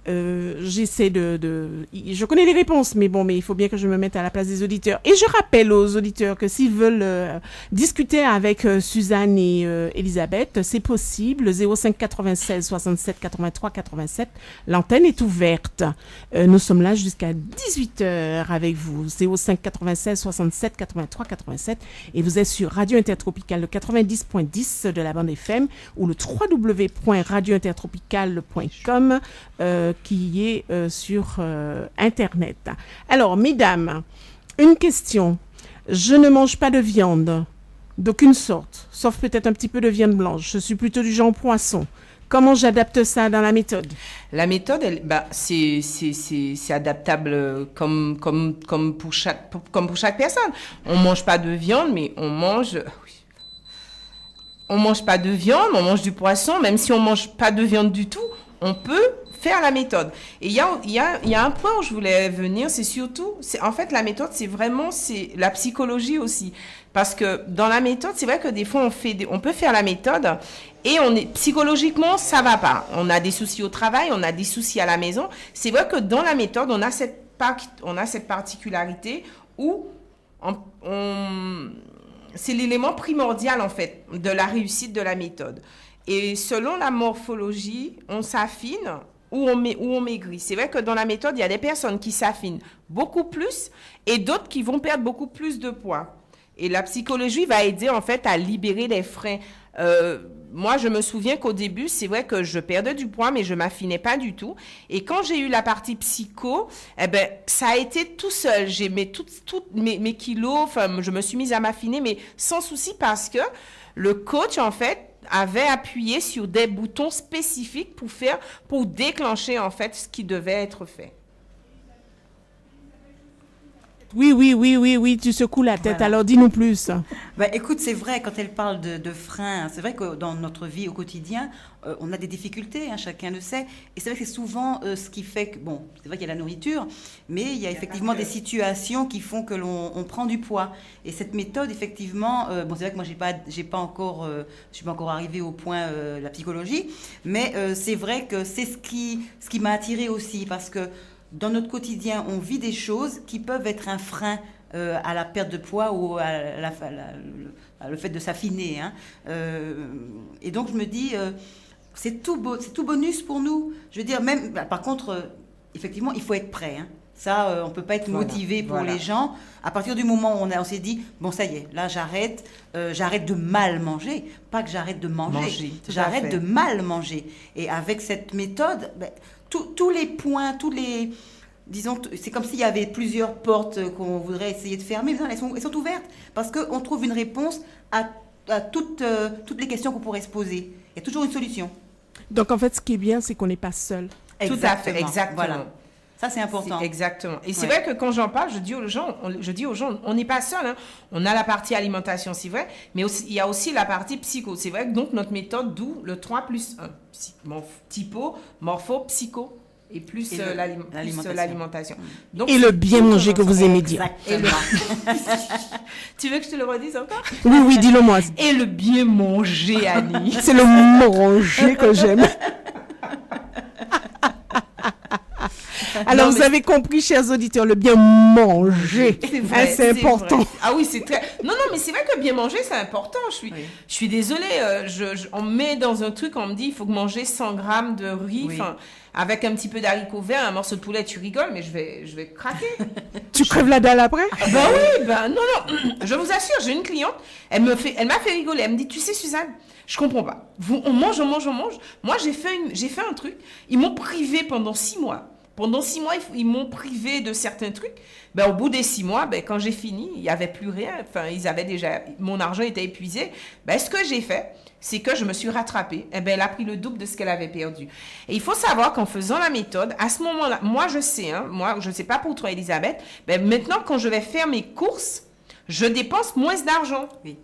Speaker 1: J'essaie je connais les réponses, mais il faut bien que je me mette à la place des auditeurs. Et je rappelle aux auditeurs que s'ils veulent discuter avec Suzanne et Elisabeth, c'est possible. 05 96 67 83 87. L'antenne est ouverte. Nous sommes là jusqu'à 18h avec vous. 05 96 67 83 87. Et vous êtes sur Radio Intertropicale, le 90.10 de la bande FM ou le www.radiointertropicale.com qui est sur Internet. Alors, mesdames, une question. Je ne mange pas de viande d'aucune sorte, sauf peut-être un petit peu de viande blanche. Je suis plutôt du genre poisson. Comment j'adapte ça dans la méthode?
Speaker 3: La méthode, c'est adaptable comme pour chaque personne. On mange pas de viande, mais on mange pas de viande, on mange du poisson. Même si on mange pas de viande du tout, on peut faire la méthode. Et il y a un point où je voulais venir, en fait, la méthode, c'est la psychologie aussi. Parce que dans la méthode, c'est vrai que des fois, on peut faire la méthode et psychologiquement, ça va pas. On a des soucis au travail, on a des soucis à la maison. C'est vrai que dans la méthode, on a cette particularité où c'est l'élément primordial, en fait, de la réussite de la méthode. Et selon la morphologie, on s'affine ou on maigrit. C'est vrai que dans la méthode, il y a des personnes qui s'affinent beaucoup plus et d'autres qui vont perdre beaucoup plus de poids. Et la psychologie va aider en fait à libérer les freins. Moi, je me souviens qu'au début, c'est vrai que je perdais du poids, mais je m'affinais pas du tout. Et quand j'ai eu la partie psycho, ça a été tout seul. J'ai mis mes kilos, enfin, je me suis mise à m'affiner, mais sans souci parce que le coach, en fait, avait appuyé sur des boutons spécifiques pour déclencher en fait ce qui devait être fait.
Speaker 1: Oui, tu secoues la tête. Voilà. Alors, dis-nous plus.
Speaker 2: Écoute, c'est vrai, quand elle parle de freins, c'est vrai que dans notre vie au quotidien, on a des difficultés, chacun le sait. Et c'est vrai que c'est souvent ce qui fait que, c'est vrai qu'il y a la nourriture, mais il y a effectivement des situations qui font que l'on prend du poids. Et cette méthode, effectivement, c'est vrai que moi, je suis pas encore arrivée au point de la psychologie, mais c'est vrai que c'est ce qui m'a attirée aussi, parce que dans notre quotidien, on vit des choses qui peuvent être un frein à la perte de poids ou à le fait de s'affiner. Et donc, je me dis, c'est tout bonus pour nous. Je veux dire, même, par contre, effectivement, il faut être prêt. Hein. Ça, on ne peut pas être motivé pour les gens. À partir du moment où on s'est dit, bon, ça y est, là, j'arrête de mal manger. Pas que j'arrête de manger, j'arrête de mal manger. Et avec cette méthode, tous les points, disons, c'est comme s'il y avait plusieurs portes qu'on voudrait essayer de fermer. Mais non, elles sont ouvertes parce qu'on trouve une réponse à toutes les questions qu'on pourrait se poser. Il y a toujours une solution.
Speaker 1: Donc, en fait, ce qui est bien, c'est qu'on n'est pas seul.
Speaker 3: Tout à fait, exactement.
Speaker 2: Voilà. Ça, c'est important.
Speaker 3: Exactement. Et c'est vrai que quand j'en parle, je dis aux gens, on n'est pas seul. Hein. On a la partie alimentation, c'est vrai, mais aussi, il y a aussi la partie psycho. C'est vrai que donc notre méthode, d'où le 3+1. Typo, morpho, psycho. Et plus l'alimentation. Donc,
Speaker 1: et le bien manger que vous aimez dire.
Speaker 3: Tu veux que je te le redise encore?
Speaker 1: Oui, dis-le moi.
Speaker 3: Et le bien manger, Annie.
Speaker 1: C'est le manger que j'aime. Alors, vous avez compris, chers auditeurs, le bien manger, c'est important.
Speaker 3: Vrai. Ah oui, c'est très... Non, mais c'est vrai que bien manger, c'est important. Je suis désolée. On me met dans un truc, on me dit, il faut manger 100 grammes de riz, avec un petit peu d'haricots verts, un morceau de poulet, tu rigoles, mais je vais craquer.
Speaker 1: Tu crèves la dalle après?
Speaker 3: Non. Je vous assure, j'ai une cliente, elle m'a fait rigoler. Elle me dit, tu sais, Suzanne, je comprends pas. On mange. Moi, j'ai fait un truc. Ils m'ont privé pendant 6 mois. Pendant 6 mois, ils m'ont privé de certains trucs. Au bout des 6 mois, quand j'ai fini, il n'y avait plus rien. Enfin, mon argent était épuisé. Ce que j'ai fait, c'est que je me suis rattrapée. Elle a pris le double de ce qu'elle avait perdu. Et il faut savoir qu'en faisant la méthode, à ce moment-là, moi, je sais pas pour toi, Elisabeth, maintenant, quand je vais faire mes courses, je dépense moins d'argent. Oui.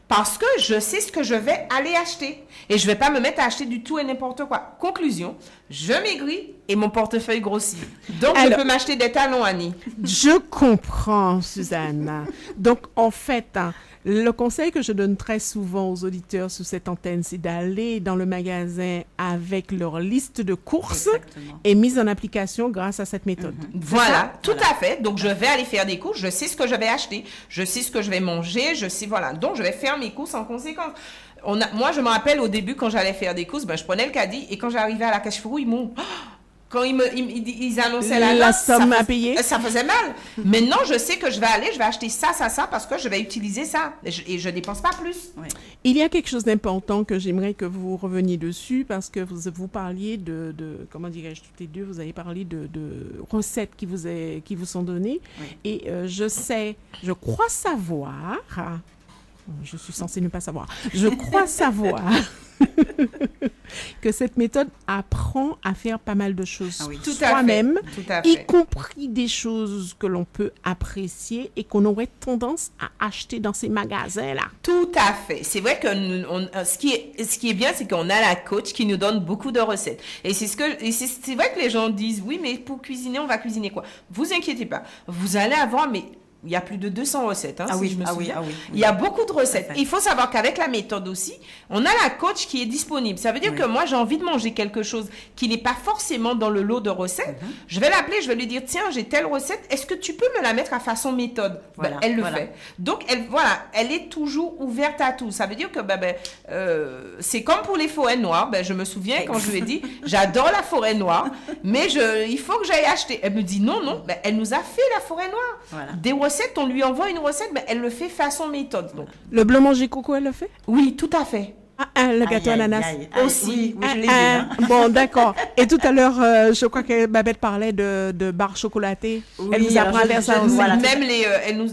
Speaker 3: Parce que je sais ce que je vais aller acheter. Et je ne vais pas me mettre à acheter du tout et n'importe quoi. Conclusion, je maigris et mon portefeuille grossit. Donc, je peux m'acheter des talons, Annie.
Speaker 1: Je comprends, Suzanne. Donc, en fait, le conseil que je donne très souvent aux auditeurs sous cette antenne, c'est d'aller dans le magasin avec leur liste de courses et mise en application grâce à cette méthode.
Speaker 3: Voilà, tout à fait. Donc, je vais aller faire des courses. Je sais ce que je vais acheter. Je sais ce que je vais manger. Je sais, voilà. Donc, je vais faire mes courses en conséquence. Moi, je me rappelle au début, quand j'allais faire des courses, je prenais le caddie et quand j'arrivais à la cache-froue, quand ils annonçaient
Speaker 1: la somme à payer,
Speaker 3: ça faisait mal. Maintenant, je sais que je vais acheter ça, parce que je vais utiliser ça. Et je dépense pas plus.
Speaker 1: Oui. Il y a quelque chose d'important que j'aimerais que vous reveniez dessus, parce que vous parliez de comment dirais-je, toutes les deux, vous avez parlé de recettes qui vous sont données. Oui. Et je crois savoir, je suis censée ne pas savoir, je crois savoir que cette méthode apprend à faire pas mal de choses soi-même, y compris des choses que l'on peut apprécier et qu'on aurait tendance à acheter dans ces magasins-là.
Speaker 3: Tout à fait. C'est vrai que ce qui est bien, c'est qu'on a la coach qui nous donne beaucoup de recettes. Et c'est vrai que les gens disent, oui, mais pour cuisiner, on va cuisiner quoi? Vous inquiétez pas. Vous allez avoir, il y a plus de 200 recettes, si je me souviens. Il y a beaucoup de recettes. Il faut savoir qu'avec la méthode aussi, on a la coach qui est disponible. Ça veut dire que moi, j'ai envie de manger quelque chose qui n'est pas forcément dans le lot de recettes. Je vais l'appeler, je vais lui dire, tiens, j'ai telle recette, est-ce que tu peux me la mettre à façon méthode? Elle le fait. Donc, elle est toujours ouverte à tout. Ça veut dire que c'est comme pour les forêts noires. Je me souviens quand je lui ai dit, j'adore la forêt noire, mais il faut que j'aille acheter. Elle me dit, non. Elle nous a fait la forêt noire. Des recette, on lui envoie une recette, mais elle le fait façon méthode. Donc.
Speaker 1: Le blanc manger coco, elle le fait?
Speaker 3: Oui, tout à fait.
Speaker 1: Le gâteau ananas
Speaker 3: aussi.
Speaker 2: Oui, je l'ai vu.
Speaker 1: Bon, d'accord. Et tout à l'heure, je crois que Babette parlait de barres chocolatées.
Speaker 2: Oui,
Speaker 1: elle nous apprend à faire ça aussi.
Speaker 3: Même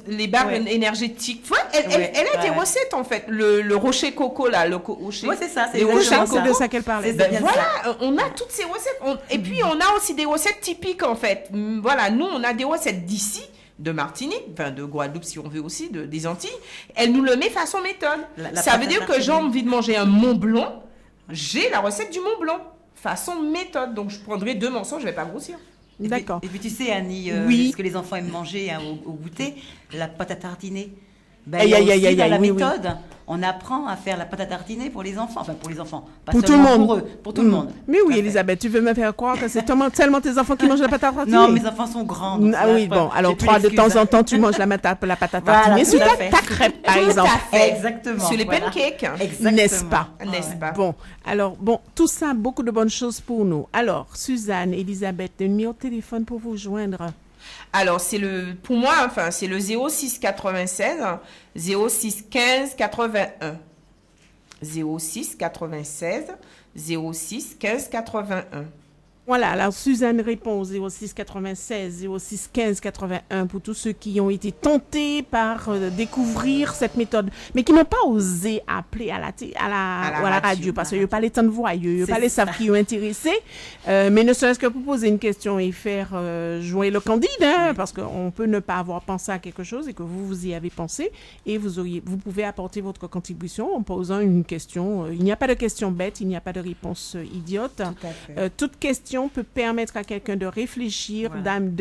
Speaker 3: les barres énergétiques. Elle a des recettes, en fait. Le rocher coco, là.
Speaker 2: Oui, c'est ça.
Speaker 1: C'est le rocher coco de ça qu'elle parlait.
Speaker 3: Voilà, on a toutes ces recettes. Et puis, on a aussi des recettes typiques, en fait. Voilà, nous, on a des recettes d'ici, de Martinique, de Guadeloupe si on veut aussi, des Antilles. Elle nous le met façon méthode. Ça veut dire que j'ai envie de manger un Mont Blanc, j'ai la recette du Mont Blanc, façon méthode. Donc je prendrai 2 morceaux, je ne vais pas grossir.
Speaker 1: D'accord.
Speaker 2: Et puis tu sais, Annie, ce que les enfants aiment manger au goûter, la pâte à tartiner. Elle a la méthode. on apprend à faire la pâte à tartiner pour les enfants. Enfin, pour les enfants. Pas
Speaker 1: pour tout le
Speaker 2: seulement
Speaker 1: monde.
Speaker 2: pour eux, pour tout le monde.
Speaker 1: Mais oui, Elisabeth, tu veux me faire croire que c'est tellement tes enfants qui mangent la pâte à tartiner?
Speaker 2: Non, mes enfants sont grands.
Speaker 1: Ah oui, bon, alors toi, de temps en temps, tu manges la pâte à tartiner sur ta crêpe, par exemple.
Speaker 2: Exactement.
Speaker 3: Sur les pancakes.
Speaker 1: N'est-ce pas?
Speaker 3: N'est-ce pas?
Speaker 1: Bon, alors, tout ça, beaucoup de bonnes choses pour nous. Alors, Suzanne, Elisabeth, le numéro de téléphone pour vous joindre?
Speaker 3: Alors, pour moi, enfin, c'est le 06 96 06 15 81. 06 96 06 15 81.
Speaker 1: Voilà, alors Suzanne répond au 06 96 06 15 81 pour tous ceux qui ont été tentés par découvrir cette méthode, mais qui n'ont pas osé appeler à la radio, parce qu'il n'y a pas les temps de voyeux, il n'y a pas les savent qui ont intéressé, mais ne serait-ce que pour poser une question et faire jouer le candide, hein, parce qu'on peut ne pas avoir pensé à quelque chose et que vous y avez pensé, et vous pouvez apporter votre contribution en posant une question. Il n'y a pas de question bête, il n'y a pas de réponse idiote. Toute question peut permettre à quelqu'un de réfléchir,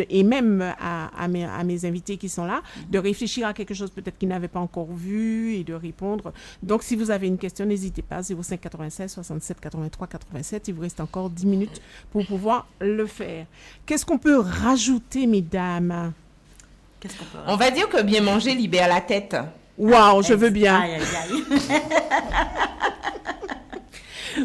Speaker 1: et même à mes invités qui sont là, de réfléchir à quelque chose peut-être qu'ils n'avaient pas encore vu et de répondre. Donc, si vous avez une question, n'hésitez pas, 05 96 67 83 87. Il vous reste encore 10 minutes pour pouvoir le faire. Qu'est-ce qu'on peut rajouter, mesdames?
Speaker 3: On va dire que bien manger libère la tête.
Speaker 1: Waouh, je veux bien.
Speaker 2: Aïe, aïe, aïe.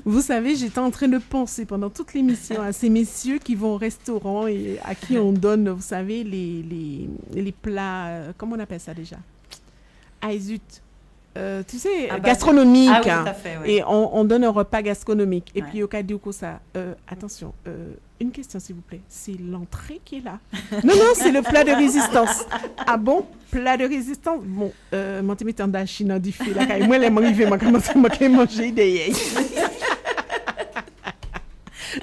Speaker 1: Vous savez, j'étais en train de penser pendant toute l'émission à ces messieurs qui vont au restaurant et à qui on donne, vous savez, les plats, comment on appelle ça déjà? Ah, zut. Tu sais, gastronomique.
Speaker 2: Ah oui, tout à fait, oui.
Speaker 1: Et on donne un repas gastronomique. Et puis, au cas où ça, attention, une question, s'il vous plaît. C'est l'entrée qui est là. Non, c'est le plat de résistance. Ah bon? Plat de résistance? Bon, mon témé en Chine en diffé. Moi, les m'arriver, moi, commencer à manger des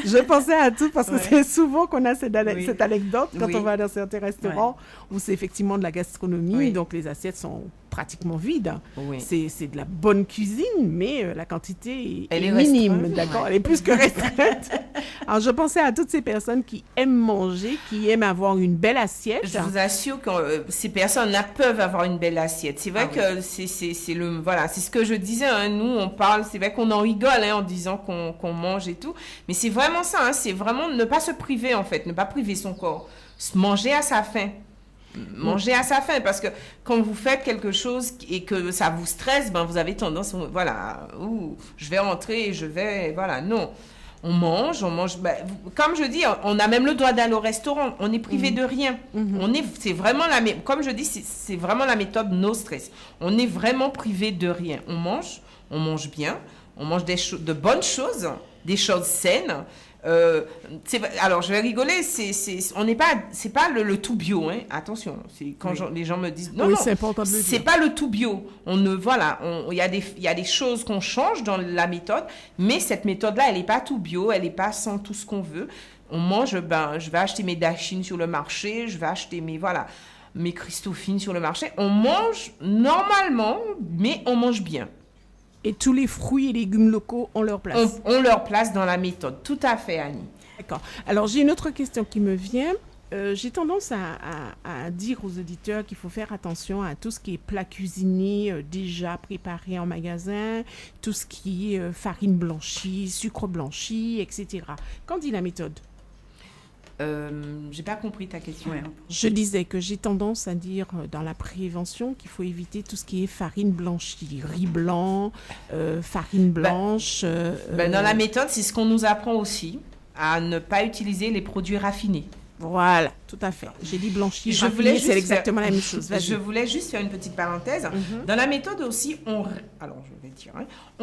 Speaker 1: Je pensais à tout parce que c'est souvent qu'on a cette anecdote quand on va dans certains restaurants où c'est effectivement de la gastronomie, donc les assiettes sont pratiquement vides. Oui. C'est de la bonne cuisine, mais la quantité est minime, d'accord? Elle est plus que restreinte. Alors, je pensais à toutes ces personnes qui aiment manger, qui aiment avoir une belle assiette.
Speaker 3: Je vous assure que ces personnes-là peuvent avoir une belle assiette. C'est vrai que c'est ce que je disais, hein, nous, on parle, c'est vrai qu'on en rigole en disant qu'on mange et tout, mais c'est vraiment ça, hein, c'est vraiment ne pas se priver, en fait, ne pas priver son corps. Manger à sa faim. Manger à sa faim, parce que quand vous faites quelque chose et que ça vous stresse, vous avez tendance, je vais rentrer et non. On mange, comme je dis, on a même le droit d'aller au restaurant, on est privé de rien. C'est vraiment comme je dis, c'est vraiment la méthode no stress. On est vraiment privé de rien. On mange bien, on mange de bonnes choses, des choses saines. Alors je vais rigoler, c'est pas le tout bio, hein. Attention, c'est quand les gens me disent non,
Speaker 1: c'est important de le dire.
Speaker 3: C'est pas le tout bio. Il y a des choses qu'on change dans la méthode, mais cette méthode-là, elle est pas tout bio, elle est pas sans tout ce qu'on veut. On mange, je vais acheter mes dachines sur le marché, je vais acheter mes Christophines sur le marché. On mange normalement, mais on mange bien.
Speaker 1: Et tous les fruits et légumes locaux ont leur place.
Speaker 3: Ont leur place dans la méthode. Tout à fait, Annie.
Speaker 1: D'accord. Alors, j'ai une autre question qui me vient. J'ai tendance à dire aux auditeurs qu'il faut faire attention à tout ce qui est plat cuisiné déjà préparé en magasin, tout ce qui est farine blanchie, sucre blanchi, etc. Qu'en dit la méthode?
Speaker 3: J'ai pas compris ta question.
Speaker 1: Je disais que j'ai tendance à dire dans la prévention qu'il faut éviter tout ce qui est farine blanchie, riz blanc, farine blanche.
Speaker 3: Dans la méthode, c'est ce qu'on nous apprend aussi, à ne pas utiliser les produits raffinés.
Speaker 1: Voilà, tout à fait. J'ai dit blanchi, raffiné, c'est exactement la même chose.
Speaker 3: Je voulais juste faire une petite parenthèse. Dans la méthode aussi, on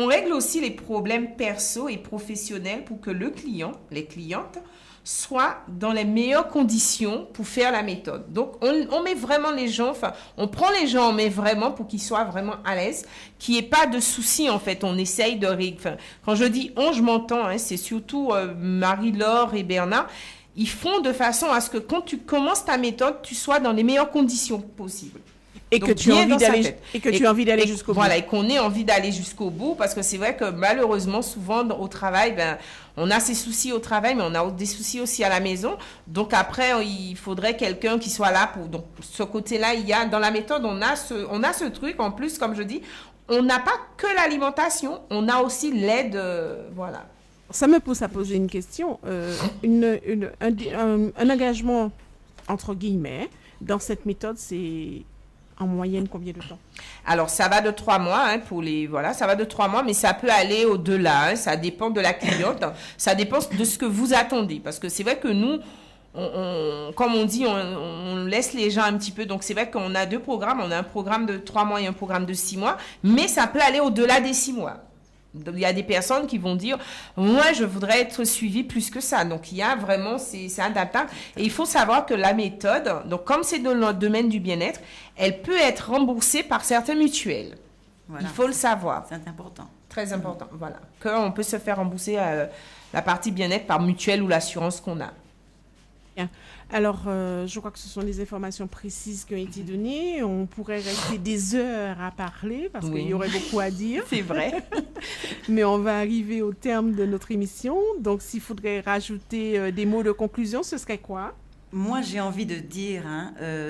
Speaker 3: règle aussi les problèmes perso et professionnels pour que le client, les clientes, soient dans les meilleures conditions pour faire la méthode. Donc, on met vraiment les gens, on prend les gens, on met vraiment pour qu'ils soient vraiment à l'aise, qu'il n'y ait pas de soucis, en fait. On essaye de régler. Quand je dis on, je m'entends, hein, c'est surtout Marie-Laure et Bernard. Ils font de façon à ce que quand tu commences ta méthode, tu sois dans les meilleures conditions possibles.
Speaker 1: Et que tu as envie d'aller jusqu'au bout.
Speaker 3: Voilà, et qu'on ait envie d'aller jusqu'au bout, parce que c'est vrai que malheureusement, souvent au travail, on a ces soucis au travail, mais on a des soucis aussi à la maison. Donc après, il faudrait quelqu'un qui soit là pour. Donc ce côté-là, il y a dans la méthode, on a ce truc. En plus, comme je dis, on n'a pas que l'alimentation, on a aussi l'aide, voilà.
Speaker 1: Ça me pousse à poser une question. Un engagement, entre guillemets, dans cette méthode, c'est en moyenne combien de temps?
Speaker 3: Alors, ça va de 3 mois, hein, ça va de 3 mois, mais ça peut aller au-delà, hein, ça dépend de la cliente, ça dépend de ce que vous attendez, parce que c'est vrai que nous, comme on dit, on laisse les gens un petit peu, donc c'est vrai qu'on a 2 programmes, on a un programme de 3 mois et un programme de 6 mois, mais ça peut aller au-delà des 6 mois. Il y a des personnes qui vont dire, moi, je voudrais être suivie plus que ça. Donc, il y a vraiment, c'est adaptable. Et il faut savoir que la méthode, donc comme c'est dans le domaine du bien-être, elle peut être remboursée par certaines mutuelles. Voilà. Il faut le savoir.
Speaker 2: C'est important.
Speaker 3: Très important, voilà. Qu'on peut se faire rembourser la partie bien-être par mutuelle ou l'assurance qu'on a.
Speaker 1: Bien. Alors, je crois que ce sont des informations précises qui ont été données. On pourrait rester des heures à parler parce qu'il y aurait beaucoup à dire.
Speaker 3: C'est vrai.
Speaker 1: Mais on va arriver au terme de notre émission. Donc, s'il faudrait rajouter des mots de conclusion, ce serait quoi?
Speaker 2: Moi, j'ai envie de dire,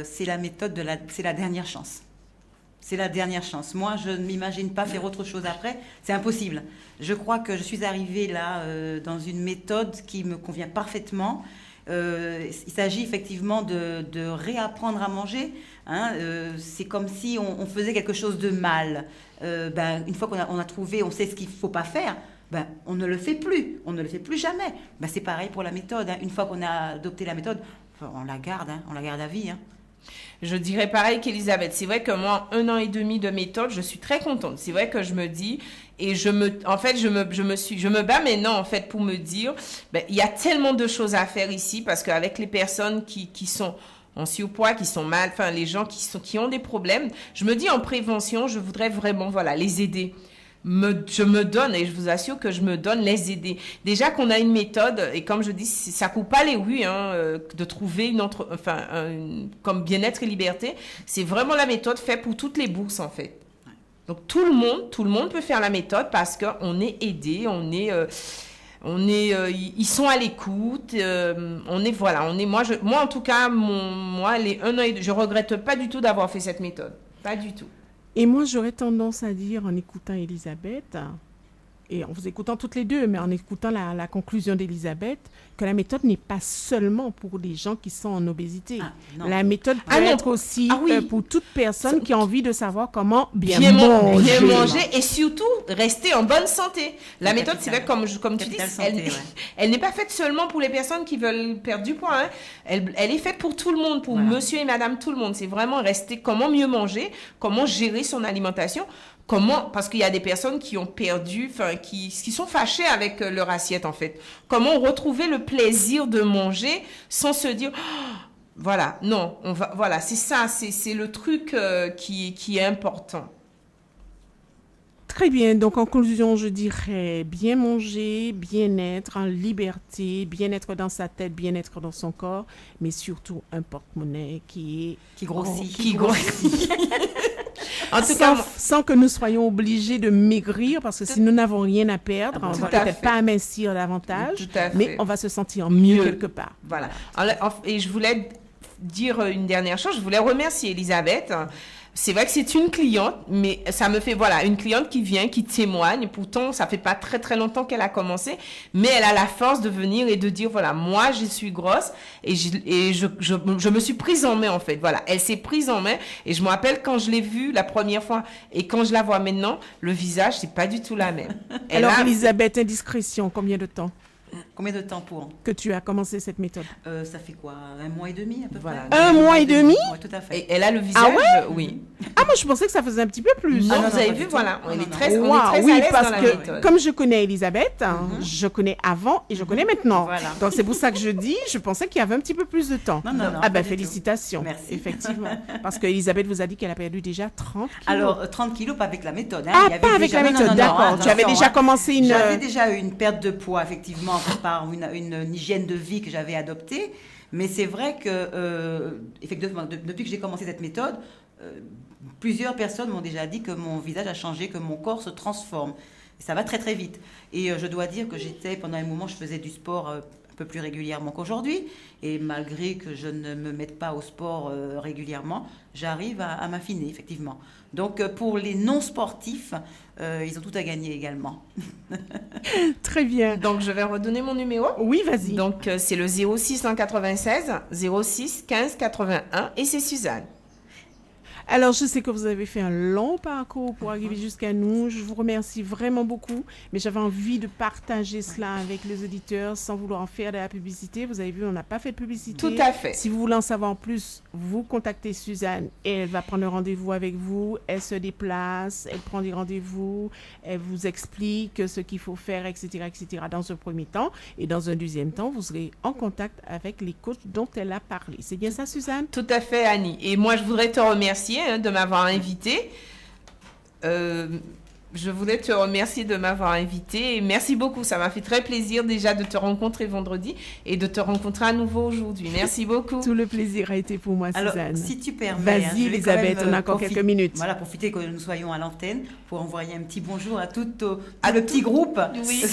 Speaker 2: c'est la méthode c'est la dernière chance. C'est la dernière chance. Moi, je ne m'imagine pas faire autre chose après. C'est impossible. Je crois que je suis arrivée là dans une méthode qui me convient parfaitement. Il s'agit effectivement de réapprendre à manger. C'est comme si on faisait quelque chose de mal. Une fois qu'on a trouvé, on sait ce qu'il ne faut pas faire, on ne le fait plus. On ne le fait plus jamais. C'est pareil pour la méthode. Une fois qu'on a adopté la méthode, on la garde à vie.
Speaker 3: Je dirais pareil qu'Elisabeth. C'est vrai que moi, 1 an et demi de méthode, je suis très contente. C'est vrai que je me dis, et je me bats maintenant, en fait, pour me dire, il y a tellement de choses à faire ici, parce qu'avec les personnes qui sont en surpoids, qui sont mal, enfin, les gens qui ont des problèmes, je me dis en prévention, je voudrais vraiment, les aider. Je me donne, et je vous assure que je me donne les aider. Déjà qu'on a une méthode, et comme je dis, ça court pas les rues, de trouver comme bien-être et liberté. C'est vraiment la méthode faite pour toutes les bourses, en fait. Donc, tout le monde peut faire la méthode parce qu'on est aidé, ils sont à l'écoute, moi, en tout cas, les 1 an et 2, je regrette pas du tout d'avoir fait cette méthode. Pas du tout.
Speaker 1: Et moi, j'aurais tendance à dire, en écoutant Elisabeth, et en vous écoutant toutes les deux, mais en écoutant la conclusion d'Elisabeth, que la méthode n'est pas seulement pour les gens qui sont en obésité. La méthode peut être aussi pour toute personne qui a envie de savoir comment bien manger.
Speaker 3: Et surtout, rester en bonne santé. La méthode, c'est vrai, comme tu dis, elle n'est pas faite seulement pour les personnes qui veulent perdre du poids. Elle est faite pour tout le monde, pour monsieur et madame, tout le monde. C'est vraiment rester comment mieux manger, comment gérer son alimentation. Parce qu'il y a des personnes qui ont perdu, qui sont fâchées avec leur assiette, en fait. Comment retrouver le plaisir de manger sans se dire, c'est ça, c'est le truc qui est important.
Speaker 1: Très bien. Donc, en conclusion, je dirais bien manger, bien-être en liberté, bien-être dans sa tête, bien-être dans son corps, mais surtout un porte-monnaie qui grossit. En tout cas, sans que nous soyons obligés de maigrir, parce que si nous n'avons rien à perdre, on ne va peut-être pas amincir davantage, mais on va se sentir mieux quelque part.
Speaker 3: Voilà. Et je voulais dire une dernière chose. Je voulais remercier Elisabeth. C'est vrai que c'est une cliente, mais ça me fait, une cliente qui vient, qui témoigne. Pourtant, ça fait pas très, très longtemps qu'elle a commencé, mais elle a la force de venir et de dire, moi, je suis grosse et je me suis prise en main, en fait. Elle s'est prise en main et je me rappelle quand je l'ai vue la première fois et quand je la vois maintenant, le visage, c'est pas du tout la même.
Speaker 1: Alors, Elisabeth, indiscrétion, combien de temps?
Speaker 2: Combien de temps pour
Speaker 1: que tu as commencé cette méthode?
Speaker 2: Ça fait quoi? 1 mois et demi à peu près.
Speaker 1: 1 mois et demi?
Speaker 2: Oui, tout à fait.
Speaker 3: Et elle a le visage,
Speaker 1: oui. Moi je pensais que ça faisait un petit peu plus.
Speaker 3: Non, vous avez vu, on est très à l'aise
Speaker 1: parce
Speaker 3: dans la
Speaker 1: que
Speaker 3: méthode.
Speaker 1: Comme je connais Elisabeth, je connais avant et je connais maintenant. Donc c'est pour ça que je pensais qu'il y avait un petit peu plus de temps.
Speaker 2: Non.
Speaker 1: Félicitations.
Speaker 2: Merci.
Speaker 1: Effectivement. Parce que Elisabeth vous a dit qu'elle a perdu déjà 30 kilos.
Speaker 2: Alors 30 kilos, pas avec la méthode.
Speaker 1: Pas avec la méthode, d'accord. Tu avais déjà commencé une...
Speaker 2: J'avais déjà eu une perte de poids, effectivement, par une hygiène de vie que j'avais adoptée. Mais c'est vrai que, effectivement, depuis que j'ai commencé cette méthode, plusieurs personnes m'ont déjà dit que mon visage a changé, que mon corps se transforme. Ça va très très vite. Et je dois dire que pendant un moment, je faisais du sport un peu plus régulièrement qu'aujourd'hui. Et malgré que je ne me mette pas au sport régulièrement, j'arrive à m'affiner, effectivement. Donc, pour les non-sportifs, ils ont tout à gagner également.
Speaker 1: Très bien.
Speaker 3: Donc, je vais redonner mon numéro.
Speaker 1: Oui, vas-y.
Speaker 3: Donc, c'est le 0696 06 15 81 et c'est Suzanne.
Speaker 1: Alors, je sais que vous avez fait un long parcours pour arriver jusqu'à nous. Je vous remercie vraiment beaucoup, mais j'avais envie de partager cela avec les auditeurs sans vouloir en faire de la publicité. Vous avez vu, on n'a pas fait de publicité.
Speaker 3: Tout à fait.
Speaker 1: Si vous voulez en savoir plus, vous contactez Suzanne et elle va prendre un rendez-vous avec vous. Elle se déplace, elle prend des rendez-vous, elle vous explique ce qu'il faut faire, etc., etc. dans un premier temps. Et dans un deuxième temps, vous serez en contact avec les coachs dont elle a parlé. C'est bien ça, Suzanne?
Speaker 3: Tout à fait, Annie. Et moi, je voudrais te remercier de m'avoir invité. Je voulais te remercier de m'avoir invité. Merci beaucoup. Ça m'a fait très plaisir déjà de te rencontrer vendredi et de te rencontrer à nouveau aujourd'hui. Merci beaucoup.
Speaker 1: Tout le plaisir a été pour moi, Suzanne.
Speaker 2: Alors, si tu permets,
Speaker 1: vas-y, Elisabeth, on a encore quelques minutes.
Speaker 2: Voilà, profiter que nous soyons à l'antenne pour envoyer un petit bonjour à tout le petit groupe.
Speaker 3: Oui.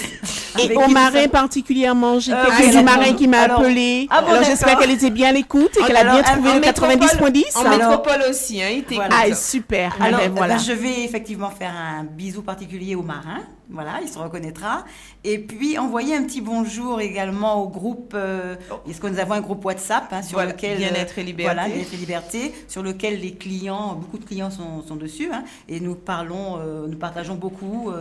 Speaker 1: Et au marin particulièrement, j'ai quelques marins qui m'a appelé. Alors, j'espère qu'elle était bien à l'écoute et qu'elle a bien trouvé le 90.10.
Speaker 3: En métropole aussi, hein, il t'écoute.
Speaker 1: Voilà. Ah, super.
Speaker 2: Alors,
Speaker 1: voilà.
Speaker 2: je vais effectivement faire un bisou particulier aux marins. Voilà, il se reconnaîtra. Et puis, envoyer un petit bonjour également au groupe, parce que nous avons un groupe WhatsApp sur lequel...
Speaker 3: Bien-être et liberté.
Speaker 2: Voilà, Bien-être et liberté, sur lequel les clients, beaucoup de clients sont dessus. Et nous partageons beaucoup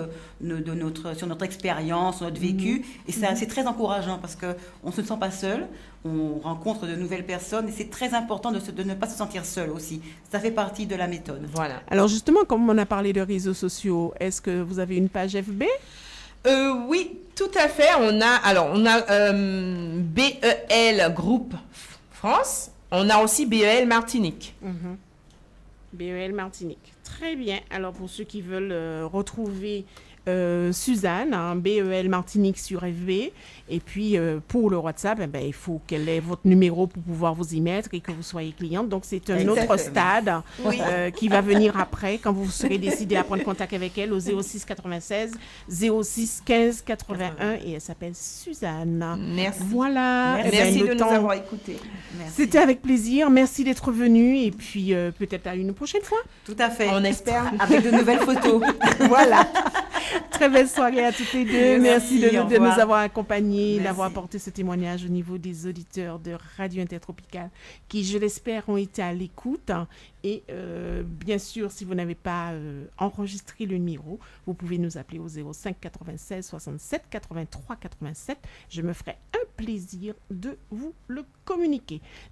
Speaker 2: sur notre expérience, sur notre vécu. Et ça, c'est très encourageant parce qu'on ne se sent pas seul. On rencontre de nouvelles personnes et c'est très important de ne pas se sentir seul aussi. Ça fait partie de la méthode.
Speaker 3: Voilà.
Speaker 1: Alors justement, comme on a parlé de réseaux sociaux, est-ce que vous avez une page FB?
Speaker 3: Oui, tout à fait. On a BEL Groupe France. On a aussi BEL Martinique.
Speaker 1: BEL Martinique. Très bien. Alors pour ceux qui veulent retrouver Suzanne, BEL Martinique sur FB. Et puis, pour le WhatsApp, il faut qu'elle ait votre numéro pour pouvoir vous y mettre et que vous soyez cliente. Donc, c'est un autre stade qui va venir après quand vous serez décidé à prendre contact avec elle au 06 96 06 15 81 et elle s'appelle Suzanne.
Speaker 3: Merci.
Speaker 1: Voilà.
Speaker 3: Merci de nous avoir écoutés.
Speaker 1: C'était avec plaisir. Merci d'être venu et puis peut-être à une prochaine fois.
Speaker 2: Tout à fait.
Speaker 3: On espère.
Speaker 2: Avec de nouvelles photos.
Speaker 1: Voilà. Très belle soirée à toutes les deux. Merci de nous avoir accompagnés, d'avoir apporté ce témoignage au niveau des auditeurs de Radio Intertropicale qui, je l'espère, ont été à l'écoute. Et bien sûr, si vous n'avez pas enregistré le numéro, vous pouvez nous appeler au 05 96 67 83 87. Je me ferai un plaisir de vous le communiquer.